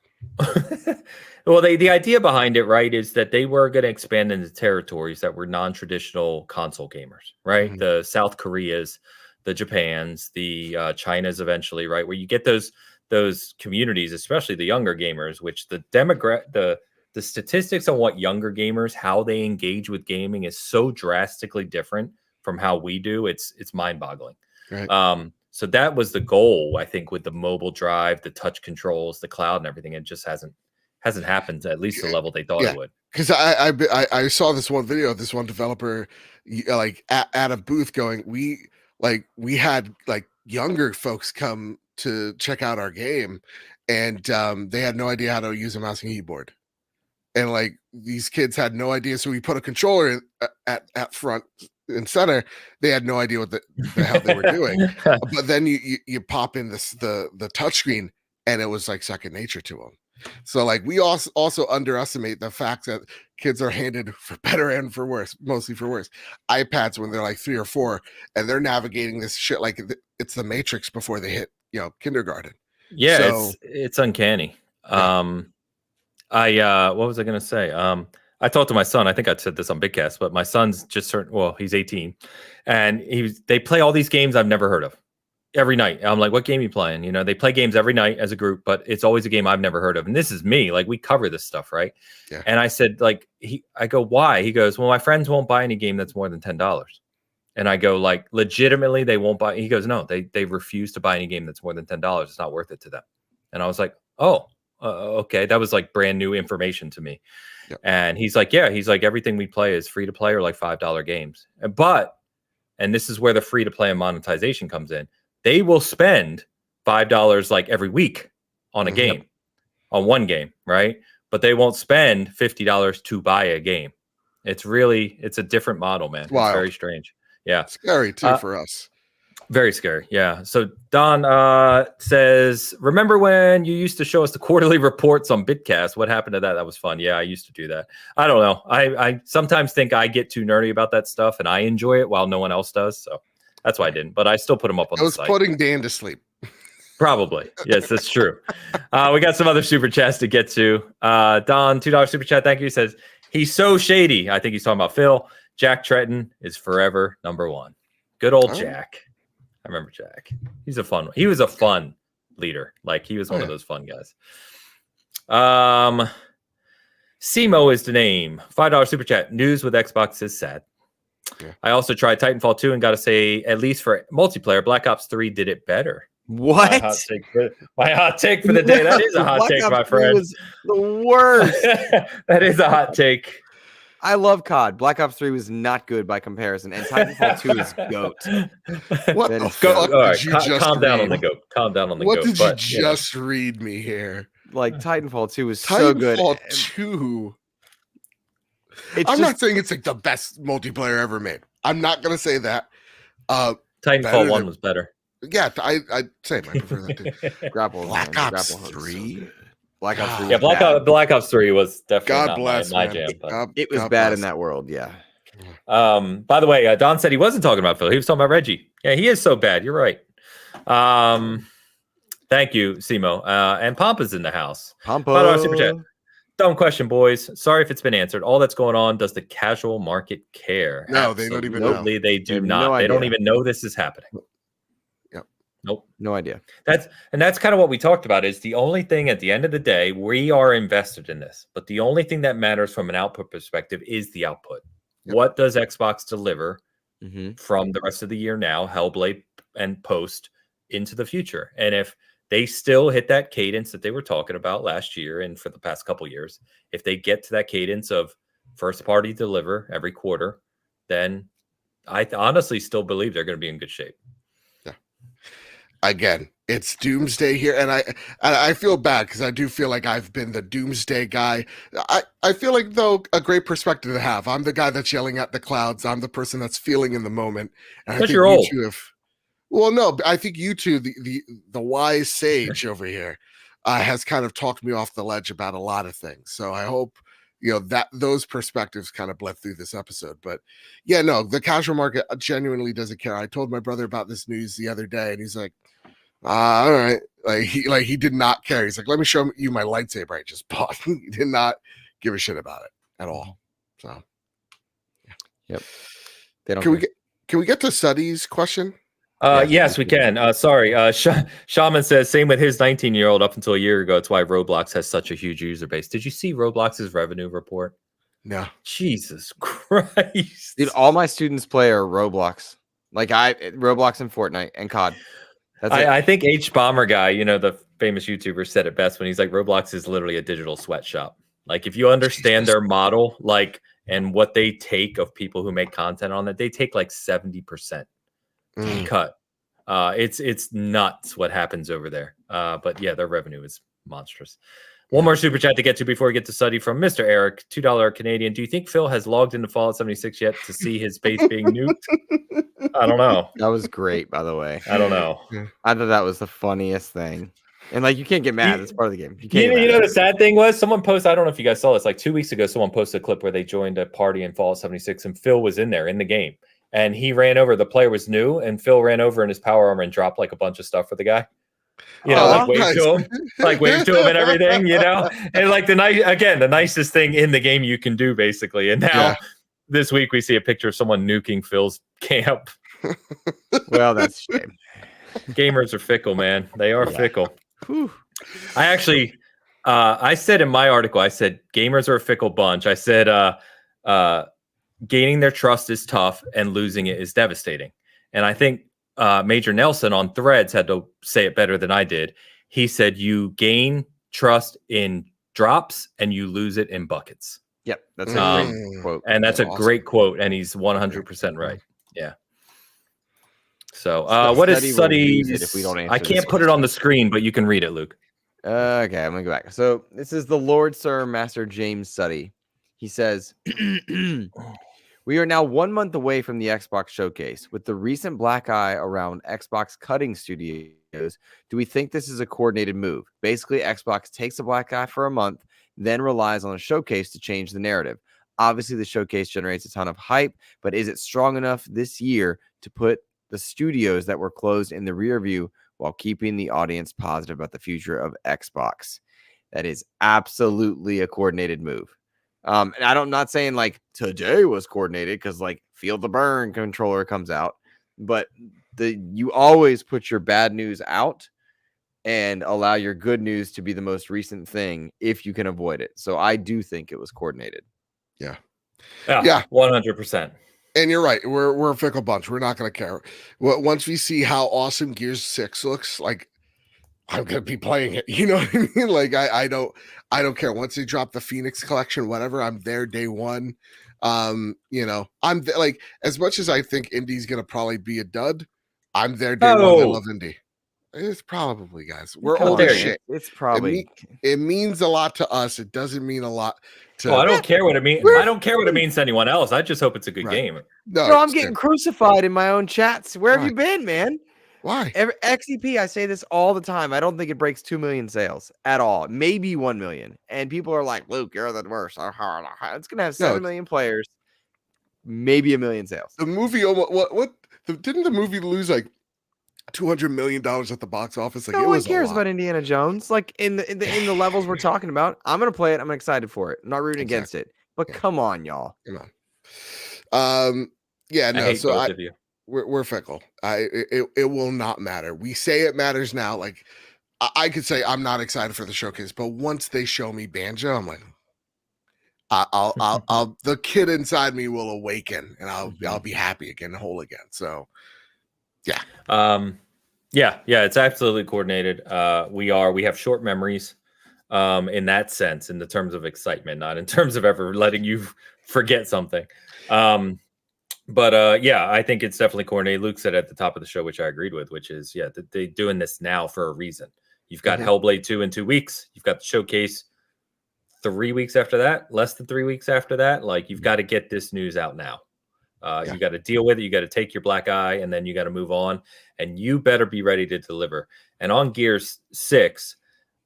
Well, the idea behind it, right, is that they were going to expand into territories that were non-traditional console gamers, right? The South Koreas, the Japans, the Chinas eventually, right? Where you get those communities, especially the younger gamers, which the statistics on what younger gamers, how they engage with gaming is so drastically different from how we do. It's mind-boggling. Right. So that was the goal, I think, with the mobile drive, the touch controls, the cloud, and everything. It just hasn't happened to at least the level they thought it would. Because I saw this one video of this one developer like at a booth going, we had like younger folks come to check out our game, and they had no idea how to use a mouse and keyboard, and like these kids had no idea. So we put a controller in, at front and center. They had no idea what the hell they were doing. But then you pop in the touchscreen, and it was like second nature to them. So like we also underestimate the fact that kids are handed, for better and for worse, mostly for worse, iPads when they're like 3 or 4, and they're navigating this shit like it's the Matrix before they hit kindergarten. Yeah, so, it's uncanny. Yeah. What was I gonna say? I talked to my son. I think I said this on Bigcast, but my son's just he's 18, and they play all these games I've never heard of every night. I'm like, what game are you playing? You know, they play games every night as a group, but it's always a game I've never heard of. And this is me. Like, we cover this stuff, right? Yeah. And I said, like, I go, why? He goes, well, my friends won't buy any game that's more than $10. And I go, like, legitimately, they won't buy. He goes, no, they refuse to buy any game that's more than $10. It's not worth it to them. And I was like, oh, okay. That was like brand new information to me. Yep. And he's like, yeah, everything we play is free to play or like $5 games. And this is where the free to play and monetization comes in. They will spend $5 like every week on a game, on one game, right? But they won't spend $50 to buy a game. It's a different model, man. It's very strange. Yeah. Scary too for us. Very scary. Yeah. So Don says, remember when you used to show us the quarterly reports on Bitcast? What happened to that? That was fun. Yeah, I used to do that. I don't know. I sometimes think I get too nerdy about that stuff and I enjoy it while no one else does. So that's why I didn't. But I still put them up on the site. I was putting Dan to sleep. Probably. Yes, that's true. We got some other super chats to get to. Don, $2 super chat. Thank you. Says, he's so shady. I think he's talking about Phil. Jack Tretton is forever number one. Good old Jack. I remember Jack. He was a fun leader. Like, he was one of those fun guys. Simo is the name. $5 super chat. News with Xbox is sad. Yeah. I also tried Titanfall 2 and got to say, at least for multiplayer, Black Ops 3 did it better. What? My hot take for the day. That is a hot take, my friend. Was the worst. That is a hot take. I love COD. Black Ops 3 was not good by comparison, and Titanfall 2 is GOAT. What the fuck did you just calm down on the GOAT. Calm down on the GOAT. What did you just read me here? Like, Titanfall 2 was so good. Titanfall 2. I'm not saying it's like the best multiplayer ever made. I'm not going to say that. Titanfall 1 was better. Yeah, I'd say I prefer that too. Black Ops 3? Black Ops 3. Yeah, Black Ops 3 was definitely my jam. It was bad in that world, yeah. By the way, Don said he wasn't talking about Phil. He was talking about Reggie. Yeah, he is so bad. You're right. Thank you, Simo. And Pompa's in the house. Pompa. Super chat. Dumb question, boys. Sorry if it's been answered. All that's going on, does the casual market care? No, they don't even know. They do not. They don't even know this is happening. Nope. No idea. That's kind of what we talked about. Is the only thing at the end of the day, we are invested in this, but the only thing that matters from an output perspective is the output. Yep. What does Xbox deliver from the rest of the year now, Hellblade and post into the future? And if they still hit that cadence that they were talking about last year and for the past couple of years, if they get to that cadence of first party deliver every quarter, then I honestly still believe they're going to be in good shape. Again, it's doomsday here, and I feel bad because I do feel like I've been the doomsday guy. I feel like, though, a great perspective to have. I'm the guy that's yelling at the clouds. I'm the person that's feeling in the moment. And because you're old. Well, no, I think you two, the wise sage over here, has kind of talked me off the ledge about a lot of things. So I hope that those perspectives kind of bled through this episode. But yeah, no, the casual market genuinely doesn't care. I told my brother about this news the other day, and he's like, all right. He did not care. He's like, let me show you my lightsaber I just bought. He did not give a shit about it at all. So yeah. Yep. They don't can we get to Suddy's question? Yes, we can. Sorry. Shaman says, same with his 19-year-old up until a year ago. It's why Roblox has such a huge user base. Did you see Roblox's revenue report? No. Jesus Christ. Dude, all my students play are Roblox. Roblox and Fortnite and COD. I think H Bomber guy, the famous YouTuber, said it best when he's like, Roblox is literally a digital sweatshop. Like, if you understand their model, and what they take of people who make content on it, they take like 70% cut. It's nuts what happens over there. But yeah, their revenue is monstrous. One more super chat to get to before we get to study from Mr. Eric, $2 Canadian. Do you think Phil has logged into Fallout 76 yet to see his base being nuked? I don't know. That was great, by the way. I don't know. I thought that was the funniest thing. And you can't get mad. It's part of the game. The sad thing was someone posted, I don't know if you guys saw this, like 2 weeks ago, someone posted a clip where they joined a party in Fallout 76 and Phil was in there in the game. And he ran over, the player was new, and Phil ran over in his power armor and dropped like a bunch of stuff for the guy. You know, like nice. wave to him and everything, you know? And like the nicest thing in the game you can do, basically. And now this week we see a picture of someone nuking Phil's camp. Well, that's a shame. Gamers are fickle, man. They are fickle. Whew. I actually I said in my article, I said gamers are a fickle bunch. I said gaining their trust is tough and losing it is devastating. And I think Major Nelson on Threads had to say it better than I did. He said you gain trust in drops and you lose it in buckets. Yep, that's a great quote. And that's a great quote, and he's 100% right. Yeah. So what is studies? If we don't answer I can't put it on the screen, but you can read it, Luke. Okay, I'm gonna go back. So this is the Lord Sir Master James study. He says, we are now 1 month away from the Xbox showcase. With the recent black eye around Xbox cutting studios, do we think this is a coordinated move? Basically, Xbox takes a black eye for a month, then relies on a showcase to change the narrative. Obviously, the showcase generates a ton of hype, but is it strong enough this year to put the studios that were closed in the rear view while keeping the audience positive about the future of Xbox? That is absolutely a coordinated move. And I'm not saying like today was coordinated because like Feel the Burn controller comes out, but you always put your bad news out and allow your good news to be the most recent thing if you can avoid it. So I do think it was coordinated. Yeah, 100%. And you're right. We're a fickle bunch. We're not going to care. Once we see how awesome Gears 6 looks, like I'm going to be playing it. You know what I mean? Like I don't care. Once they drop the Phoenix collection, whatever, I'm there day one. You know, like as much as I think Indie's going to probably be a dud, I'm there day one. I love Indie. It's probably, guys. We're old as shit. It's probably. It means a lot to us. It doesn't mean a lot to. I don't care what it means. I don't care what it means to anyone else. I just hope it's a good game. No, I'm getting crucified in my own chats. Where have you been, man? Why? XEP, I say this all the time. I don't think it breaks 2 million sales at all. Maybe 1 million. And people are like, Luke, you're the worst. It's going to have 7 million players, maybe 1 million sales. The movie, didn't the movie lose like $200 million at the box office? Like, no one cares about Indiana Jones. Like in the levels we're talking about, I'm gonna play it. I'm excited for it. I'm not rooting against it. But come on, y'all. Come on. Yeah, no. So we're fickle. It will not matter. We say it matters now. Like I could say I'm not excited for the showcase, but once they show me Banjo, I'm like, I'll the kid inside me will awaken, and I'll be happy again, whole again. So. Yeah. It's absolutely coordinated. We have short memories, in that sense, in the terms of excitement, not in terms of ever letting you forget something. But I think it's definitely coordinated. Luke said at the top of the show, which I agreed with, which is, they're doing this now for a reason. You've got Hellblade 2 in 2 weeks. You've got the showcase 3 weeks after that, less than 3 weeks after that. Like, you've got to get this news out now. You got to deal with it. You got to take your black eye, and then you got to move on. And you better be ready to deliver. And on Gears 6,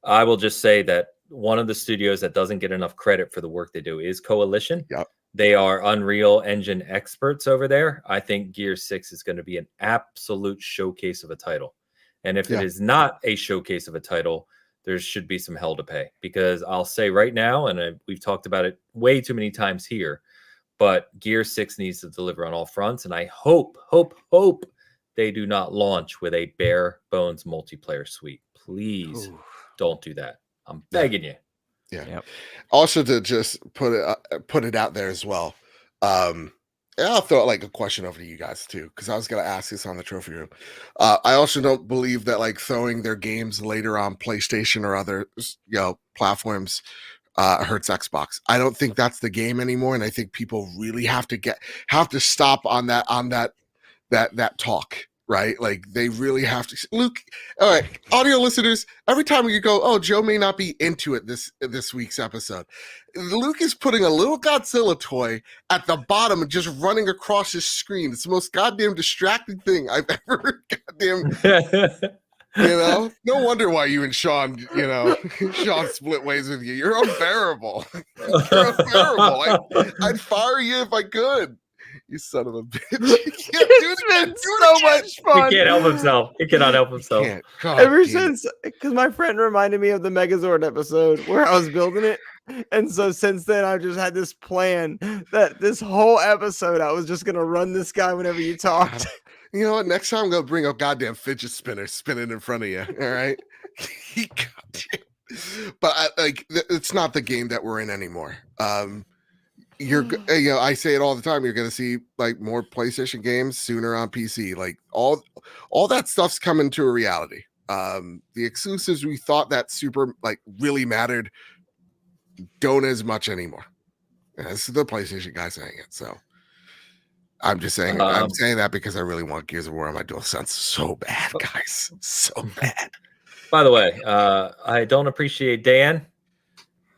I will just say that one of the studios that doesn't get enough credit for the work they do is Coalition. Yep. They are Unreal Engine experts over there. I think Gears 6 is going to be an absolute showcase of a title. And if it is not a showcase of a title, there should be some hell to pay. Because I'll say right now, and we've talked about it way too many times here, but Gear 6 needs to deliver on all fronts, and I hope they do not launch with a bare bones multiplayer suite. Please don't do that. I'm begging you. Yeah. Yep. Also, to just put it out there as well. And I'll throw like a question over to you guys too, because I was gonna ask this on the trophy room. I also don't believe that like throwing their games later on PlayStation or other platforms hurts Xbox. I don't think that's the game anymore, and I think people really have to stop on that talk, right? Like they really have to. Luke, all right, audio listeners, every time you go, oh, Joe may not be into it this week's episode. Luke is putting a little Godzilla toy at the bottom and just running across his screen. It's the most goddamn distracting thing I've ever goddamn. No wonder why you and Sean, Sean split ways with you. You're unbearable. You're unbearable. I'd fire you if I could. You son of a bitch. It's been so much fun. He can't help himself. He cannot help himself. Ever since, because my friend reminded me of the Megazord episode where I was building it. And so since then, I've just had this plan that this whole episode, I was just going to run this guy whenever you talked. You know what? Next time I'm going to bring a goddamn fidget spinner, spin it in front of you. All right. But it's not the game that we're in anymore. I say it all the time. You're going to see like more PlayStation games sooner on PC. Like all that stuff's coming to a reality. The exclusives we thought that super like really mattered don't as much anymore. And this is the PlayStation guy saying it. So I'm just saying I'm saying that because I really want Gears of War on my DualSense so bad, guys. So bad. By the way, I don't appreciate Dan.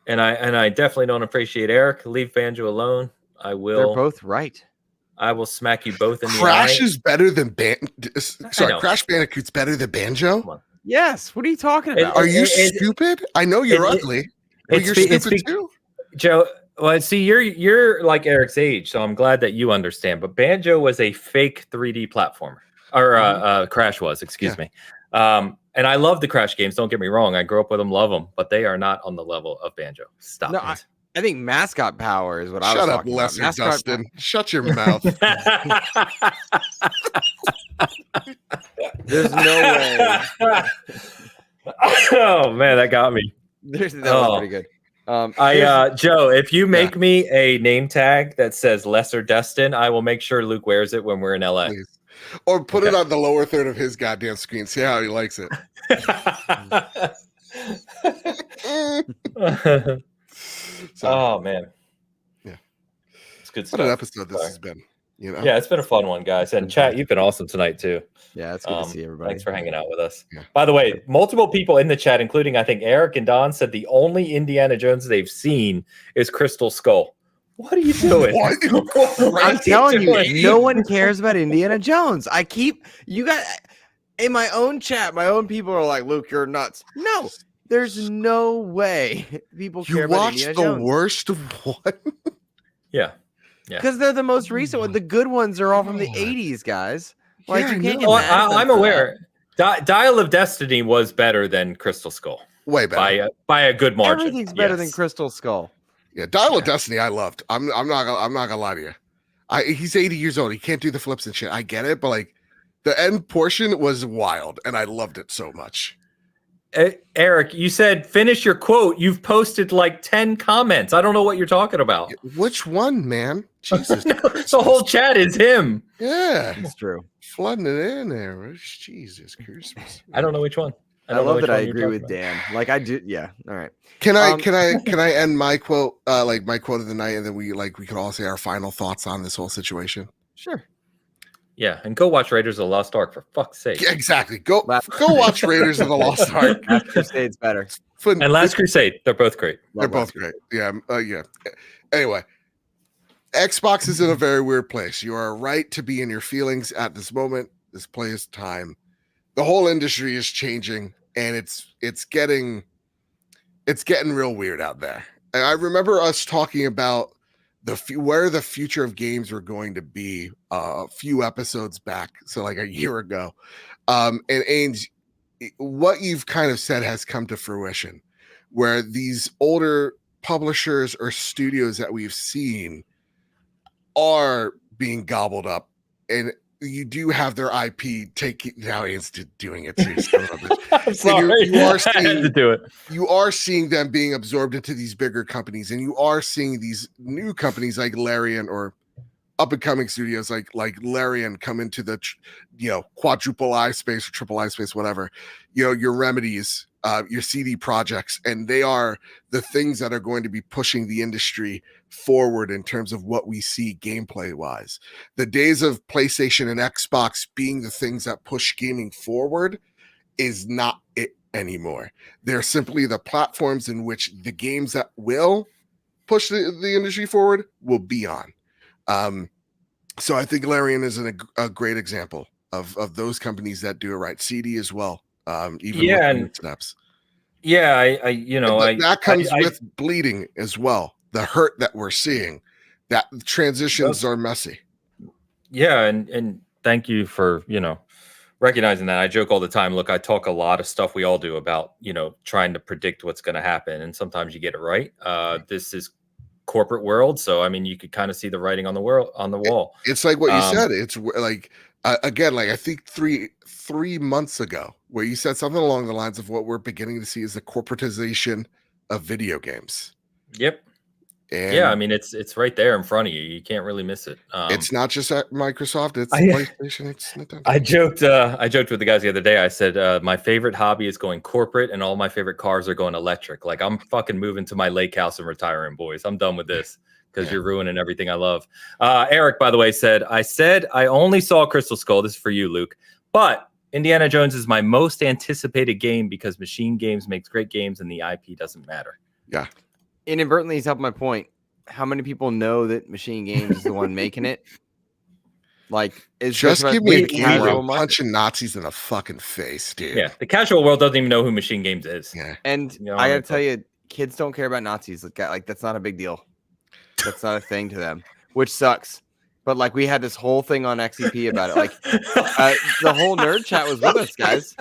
And I definitely don't appreciate Eric. Leave Banjo alone. I will. They're both right. I will smack you both in the eye. Crash is better than Crash Bandicoot's better than Banjo? Yes. What are you talking about? Are you stupid? I know you're ugly. But you're stupid too. Joe, well, see, you're like Eric's age, so I'm glad that you understand. But Banjo was a fake 3D platformer. Or Crash was, excuse me. And I love the Crash games. Don't get me wrong. I grew up with them, love them, but they are not on the level of Banjo. Stop it. I think mascot power is what I was talking about. Shut up, Lesser Dustin. Shut your mouth. There's no way. Oh man, that got me. That was pretty good. Joe, if you make me a name tag that says Lesser Destin, I will make sure Luke wears it when we're in LA. Please. Or put it on the lower third of his goddamn screen. See how he likes it. Oh man. Yeah. It's good what stuff. What an episode this has been. You know? Yeah, it's been a fun one, guys. And chat, you've been awesome tonight too. Yeah, it's good to see everybody. Thanks for hanging out with us. Yeah. By the way, multiple people in the chat, including I think Eric and Don, said the only Indiana Jones they've seen is Crystal Skull. What are you doing? I'm telling you, no one cares about Indiana Jones. In my own chat, my own people are like, Luke, you're nuts. No, there's no way people care about Indiana Jones. You watched the worst one? Yeah. Because they're the most recent one. The good ones are all from the 80s, guys. Like, you can't get I'm aware. Dial of Destiny was better than Crystal Skull. Way better. By a good margin. Everything's better than Crystal Skull. Yeah, Dial of Destiny I loved. I'm not gonna lie to you. He's 80 years old. He can't do the flips and shit. I get it, but like the end portion was wild, and I loved it so much. Eric, you said finish your quote. You've posted like 10 comments. I don't know what you're talking about. Which one, man? Jesus. The whole chat is him. Yeah. It's true. Flooding it in there. Jesus Christmas. I don't know which one. I love that I agree with Dan. Like I do. Yeah. All right. Can I end my quote, like my quote of the night, and then we could all say our final thoughts on this whole situation? Sure. Yeah, and go watch Raiders of the Lost Ark for fuck's sake. Yeah, exactly. Go watch Raiders of the Lost Ark. Last Crusade's better. And Last Crusade, they're both great. They're both great. Yeah, yeah. Anyway, Xbox is in a very weird place. You are right to be in your feelings at this moment. This play is time. The whole industry is changing, and it's getting real weird out there. And I remember us talking about where the future of games were going to be a few episodes back, so like a year ago. And Ains, what you've kind of said has come to fruition, where these older publishers or studios that we've seen are being gobbled up, and you do have their IP taking now into doing it too. I'm sorry. You are I had to do it. You are seeing them being absorbed into these bigger companies, and you are seeing these new companies like Larian or up and coming studios like Larian come into the quadruple I space or triple I space, whatever. Your Remedies, your CD projects, and they are the things that are going to be pushing the industry forward in terms of what we see gameplay wise. The days of PlayStation and Xbox being the things that push gaming forward is not it anymore. They're simply the platforms in which the games that will push the industry forward will be on. So I think Larian is a great example of those companies that do it right. CD as well. Even steps. Yeah, that comes with bleeding as well. The hurt that we're seeing, that transitions are messy. Yeah, and thank you for, recognizing that. I joke all the time. Look, I talk a lot of stuff we all do about, trying to predict what's going to happen. And sometimes you get it right. This is corporate world. So, I mean, you could kind of see the writing on the wall. It's like what you said. It's like, again, like I think three months ago, where you said something along the lines of what we're beginning to see is the corporatization of video games. Yep. And yeah, I mean, it's right there in front of you. You can't really miss it. It's not just at Microsoft. It's PlayStation. It's Nintendo. I joked with the guys the other day. I said my favorite hobby is going corporate, and all my favorite cars are going electric. Like I'm fucking moving to my lake house and retiring, boys. I'm done with this because you're ruining everything I love. Eric, by the way, said I only saw Crystal Skull. This is for you, Luke. But Indiana Jones is my most anticipated game because Machine Games makes great games, and the IP doesn't matter. Yeah. Inadvertently, he's helped my point. How many people know that Machine Games is the one making it? Like, it's just give me a game where I'm punching Nazis in the fucking face, dude. Yeah, the casual world doesn't even know who Machine Games is. Yeah, and I gotta tell you, kids don't care about Nazis. Like that's not a big deal. That's not a thing to them, which sucks. But like we had this whole thing on XEP about it. Like the whole nerd chat was with us, guys.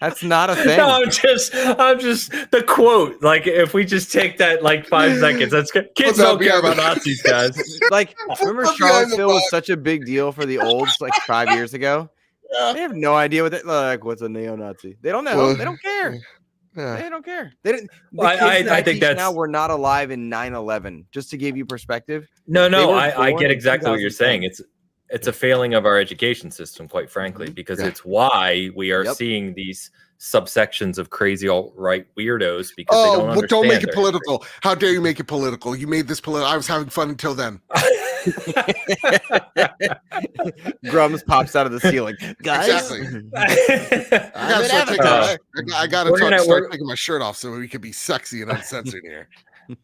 That's not a thing. No, I'm just the quote. Like if we just take that like 5 seconds, that's good. Kids don't care about Nazis, guys. Like remember Charlottesville was such a big deal for the olds like 5 years ago. Yeah. They have no idea what like what's a neo-Nazi. They don't know. Well, they don't care. Yeah. They don't care. They didn't. I think that's now we're not alive in 9/11. Just to give you perspective. No, I get exactly what you're saying. It's a failing of our education system, quite frankly, because it's why we are seeing these subsections of crazy alt-right weirdos because they don't understand. Don't make it political. How dare you make it political? You made this political. I was having fun until then. Grums pops out of the ceiling. Guys, exactly. I gotta start taking my shirt off so we can be sexy and uncensored here.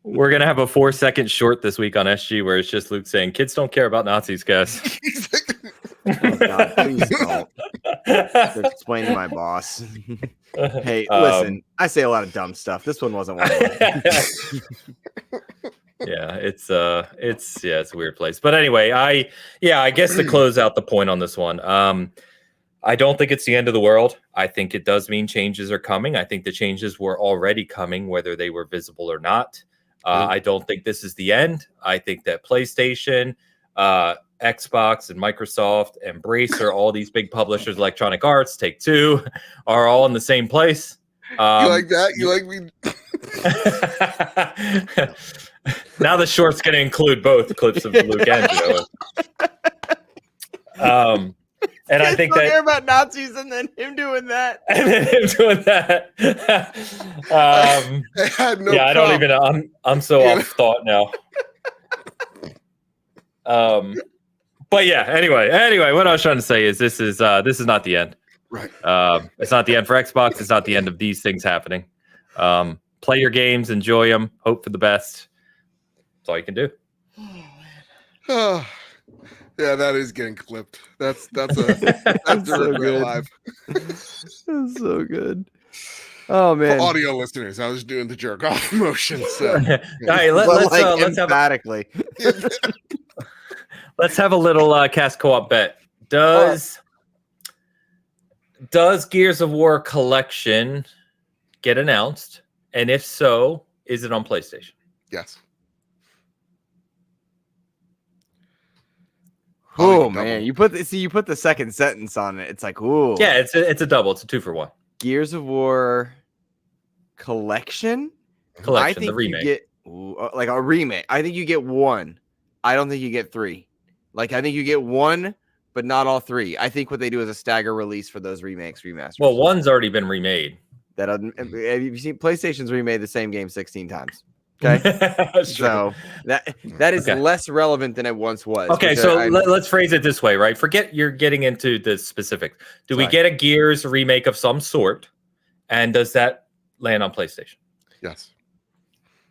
We're gonna have a 4-second short this week on SG where it's just Luke saying, "Kids don't care about Nazis, guys." Oh God, please don't. Explain to my boss. Hey, listen, I say a lot of dumb stuff. This one wasn't one of them. Yeah, it's a weird place. But anyway, I guess to close out the point on this one, I don't think it's the end of the world. I think it does mean changes are coming. I think the changes were already coming, whether they were visible or not. I don't think this is the end. I think that PlayStation, Xbox, and Microsoft, and Embracer, all these big publishers, Electronic Arts, Take-Two, are all in the same place. You like that? You like me? Now the short's going to include both clips of Luke and Joe. And I think that care about Nazis and then him doing that. I don't even know. I'm so off thought now. But yeah, anyway, what I was trying to say is this is not the end. Right. It's not the end for Xbox. It's not the end of these things happening. Play your games, enjoy them, hope for the best. That's all you can do. Yeah, that is getting clipped. That's so good. Live. That's so good. Oh man, for audio listeners, I was doing the jerk off motion. So, hey, let's emphatically. Let's have a little cast co-op bet. Does Gears of War Collection get announced? And if so, is it on PlayStation? Yes. Oh man, you put the second sentence on it. It's like, ooh. Yeah, it's a double. It's a 2-for-1. Gears of War Collection. I think the remake. You get like a remake. I think you get one. I don't think you get three. Like I think you get one, but not all three. I think what they do is a stagger release for those remasters. Well, one's already been remade. Have you seen PlayStation's remade the same game 16 times? Okay, so that is less relevant than it once was. Okay, so let's phrase it this way, right? Forget you're getting into the specifics. Do we get a Gears remake of some sort, and does that land on PlayStation? Yes.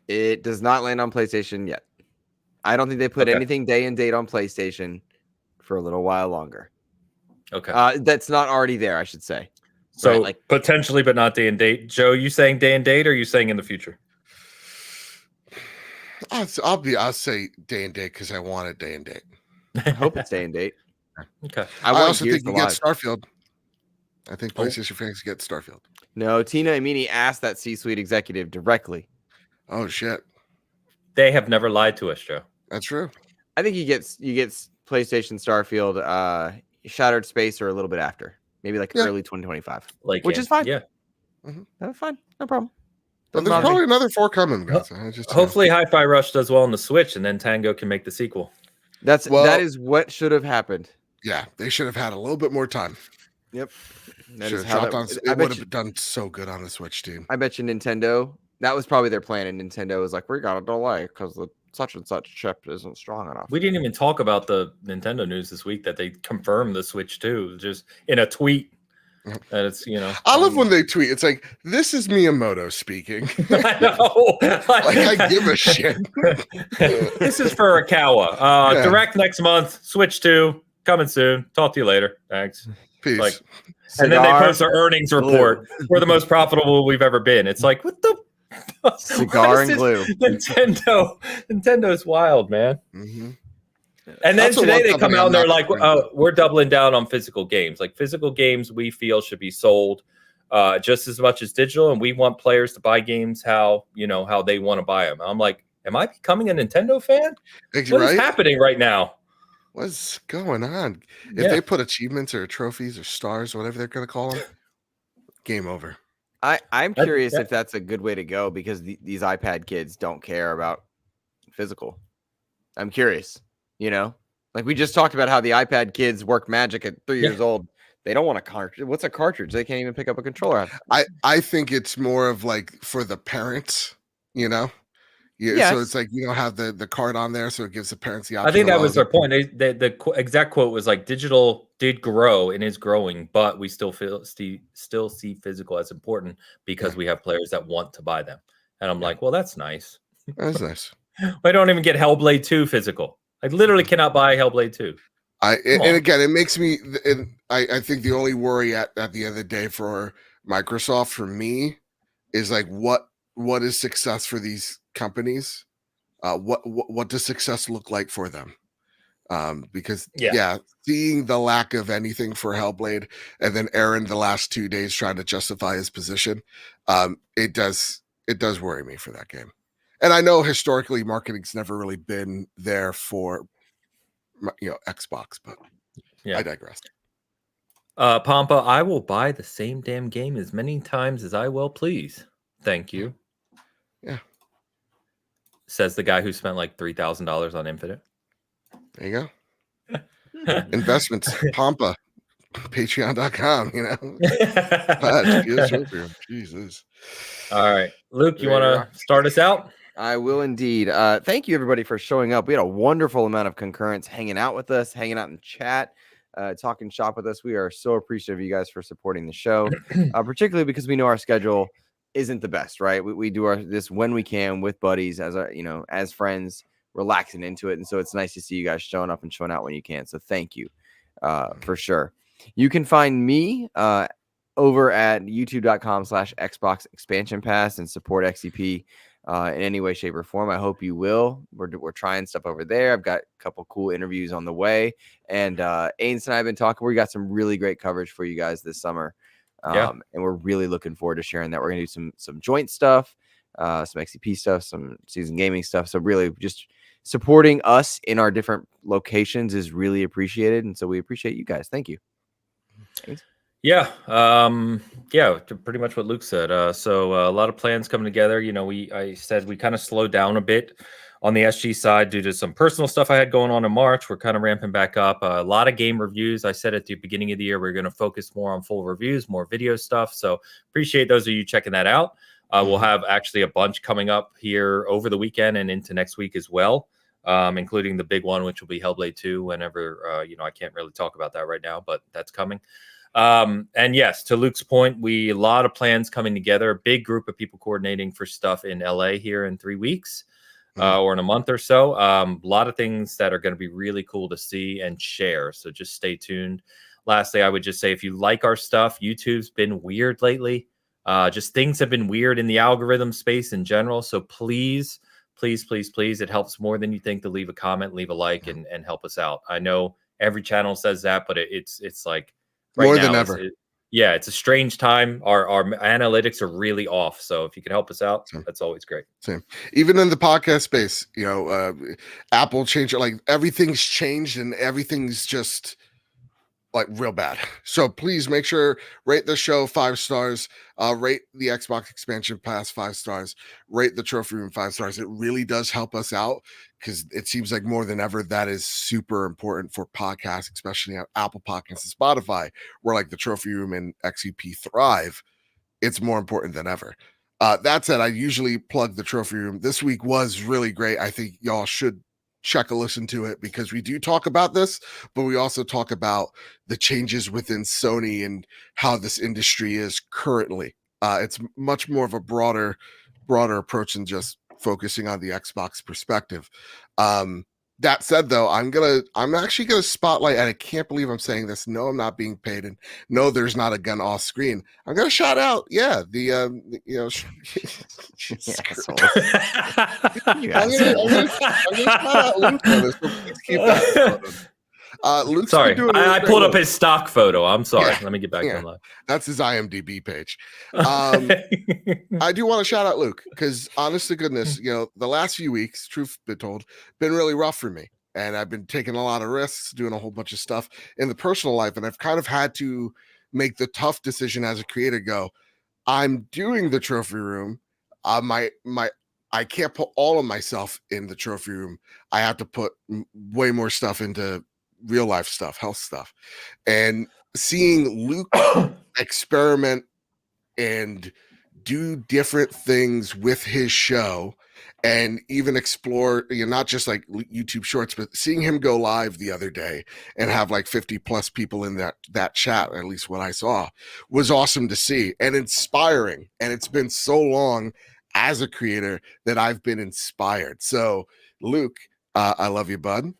It does not land on PlayStation yet. I don't think they put anything day and date on PlayStation for a little while longer. Okay, that's not already there, I should say. So right, potentially, but not day and date. Joe, you saying day and date, or are you saying in the future? I'll say day and date because I want it day and date. I hope it's day and date. Okay. I also think you get Starfield. I think PlayStation fans get Starfield. No, Tina Amini asked that C-suite executive directly. Oh shit! They have never lied to us, Joe. That's true. I think you get PlayStation Starfield, Shattered Space, or a little bit after, maybe like early 2025, which is fine. Yeah, that's fine, no problem. But there's probably another 4 coming, guys. Hopefully, Hi-Fi Rush does well on the Switch, and then Tango can make the sequel. That is what should have happened. Yeah, they should have had a little bit more time. Yep. It would have done so good on the Switch, team. I bet you Nintendo, that was probably their plan, and Nintendo was like, we got to delay because the such and such chip isn't strong enough. We didn't even talk about the Nintendo news this week that they confirmed the Switch 2 just in a tweet. That it's, I love when they tweet. It's like, this is Miyamoto speaking. I know. I give a shit. This is for Akawa. Direct next month. Switch 2 coming soon. Talk to you later. Thanks. Peace. And then they post their earnings report. We're the most profitable we've ever been. It's like, what the cigar and glue. Nintendo's wild, man. Mm-hmm. And then today they come out and they're like, "Oh, we're doubling down on physical games. Like physical games, we feel should be sold just as much as digital, and we want players to buy games how they want to buy them." I'm like, "Am I becoming a Nintendo fan? What is happening right now? What's going on? If they put achievements or trophies or stars, whatever they're going to call them, game over." I'm curious if that's a good way to go because these iPad kids don't care about physical. I'm curious. Like we just talked about how the iPad kids work magic at 3 years old. They don't want a cartridge. What's a cartridge? They can't even pick up a controller. I think it's more of like for the parents, So it's like you don't have the card on there, so it gives the parents the option. I think that was their point. The exact quote was like, "Digital did grow and is growing, but we still see physical as important because we have players that want to buy them." And I'm like, "Well, that's nice. That's nice." I don't even get Hellblade 2 physical. I literally cannot buy Hellblade 2. And again, it makes me. I think the only worry at the end of the day for Microsoft, for me, is like what is success for these companies? What does success look like for them? Because seeing the lack of anything for Hellblade, and then Aaron the last 2 days trying to justify his position, it does worry me for that game. And I know historically marketing's never really been there for Xbox, but I digress. Pampa, I will buy the same damn game as many times as I will please. Thank you. Yeah. Says the guy who spent like $3,000 on Infinite. There you go. Investments, Pampa, patreon.com, Jesus. All right. Luke, you want to start us out? I will indeed. Thank you, everybody, for showing up. We had a wonderful amount of concurrence hanging out with us, hanging out in chat, talking shop with us. We are so appreciative of you guys for supporting the show, particularly because we know our schedule isn't the best, right? We do this when we can with buddies, as friends, relaxing into it. And so it's nice to see you guys showing up and showing out when you can. So thank you for sure. You can find me over at youtube.com/Xbox Expansion Pass and support XCP in any way, shape, or form. I hope you will. We're trying stuff over there. I've got a couple cool interviews on the way. And Ains and I have been talking. We got some really great coverage for you guys this summer. And we're really looking forward to sharing that. We're going to do some joint stuff, some XCP stuff, some season gaming stuff. So really just supporting us in our different locations is really appreciated. And so we appreciate you guys. Thank you. Thanks. Yeah. Pretty much what Luke said. So a lot of plans coming together. I said we kind of slowed down a bit on the SG side due to some personal stuff I had going on in March. We're kind of ramping back up. A lot of game reviews. I said at the beginning of the year, we're going to focus more on full reviews, more video stuff. So appreciate those of you checking that out. We'll have actually a bunch coming up here over the weekend and into next week as well, including the big one, which will be Hellblade 2 whenever, I can't really talk about that right now, but that's coming. And yes, to Luke's point, a lot of plans coming together, a big group of people coordinating for stuff in LA here in 3 weeks, or in a month or so. A lot of things that are going to be really cool to see and share. So just stay tuned. Lastly, I would just say, if you like our stuff, YouTube's been weird lately. Just things have been weird in the algorithm space in general. So please, it helps more than you think to leave a comment, leave a like, and help us out. I know every channel says that, but it's like right more now, than ever. It's a strange time. Our analytics are really off. So if you could help us out, that's always great. Same. Even in the podcast space, Apple changed, like everything's changed and everything's just like real bad. So please make sure rate the show 5 stars, rate the Xbox expansion pass 5 stars, rate the trophy room 5 stars. It really does help us out because it seems like more than ever that is super important for podcasts, especially on Apple Podcasts and Spotify, where like the trophy room and XEP thrive. It's more important than ever. That said, I usually plug the trophy room. This week was really great. I think y'all should check a listen to it because we do talk about this, but we also talk about the changes within Sony and how this industry is currently. It's much more of a broader approach than just focusing on the Xbox perspective. That said, though, I'm actually gonna spotlight, and I can't believe I'm saying this. No, I'm not being paid, and no, there's not a gun off screen. I'm gonna shout out, I'm gonna shout out Luke on this, so please keep that. Luke's sorry, I pulled up his stock photo. I'm sorry. Yeah, let me get back on live. That's his IMDb page. I do want to shout out Luke because, honest to goodness, the last few weeks, truth be told, been really rough for me, and I've been taking a lot of risks, doing a whole bunch of stuff in the personal life, and I've kind of had to make the tough decision as a creator. I'm doing the trophy room. I can't put all of myself in the trophy room. I have to put way more stuff into real life stuff, health stuff, and seeing Luke experiment and do different things with his show and even explore, not just like YouTube shorts, but seeing him go live the other day and have like 50 plus people in that chat, at least what I saw, was awesome to see and inspiring. And it's been so long as a creator that I've been inspired. So Luke, I love you, bud.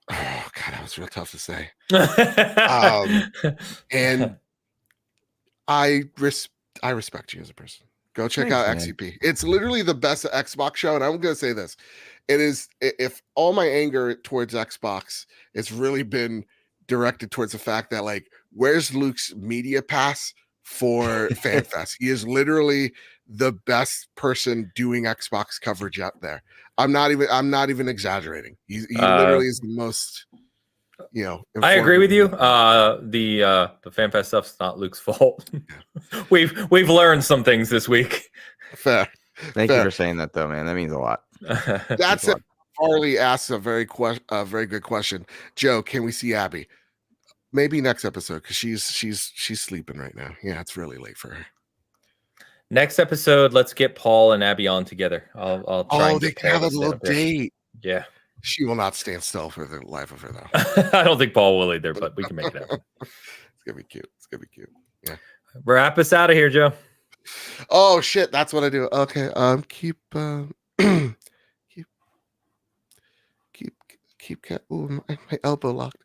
Oh God, that was real tough to say. And I respect you as a person. Go check out XCP. It's literally the best Xbox show. And I'm going to say this. It is, if all my anger towards Xbox, it's really been directed towards the fact that, like, where's Luke's media pass for FanFest? He is literally the best person doing Xbox coverage out there. I'm not even exaggerating. He literally is the most, I agree with you. The FanFest stuff's not Luke's fault. We've learned some things this week. Fair. Thank you for saying that, though, man. That means a lot. That's it. Harley asks a very good question. Joe, can we see Abby? Maybe next episode because she's sleeping right now. Yeah, it's really late for her. Next episode, let's get Paul and Abby on together. I'll try. Oh, they can have a little date. Yeah. She will not stand still for the life of her, though. I don't think Paul will either, but we can make it happen. It's gonna be cute. Yeah. Wrap us out of here, Joe. Oh shit, that's what I do. Okay. Keep ooh, my elbow locked.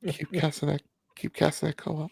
Keep casting that co-op.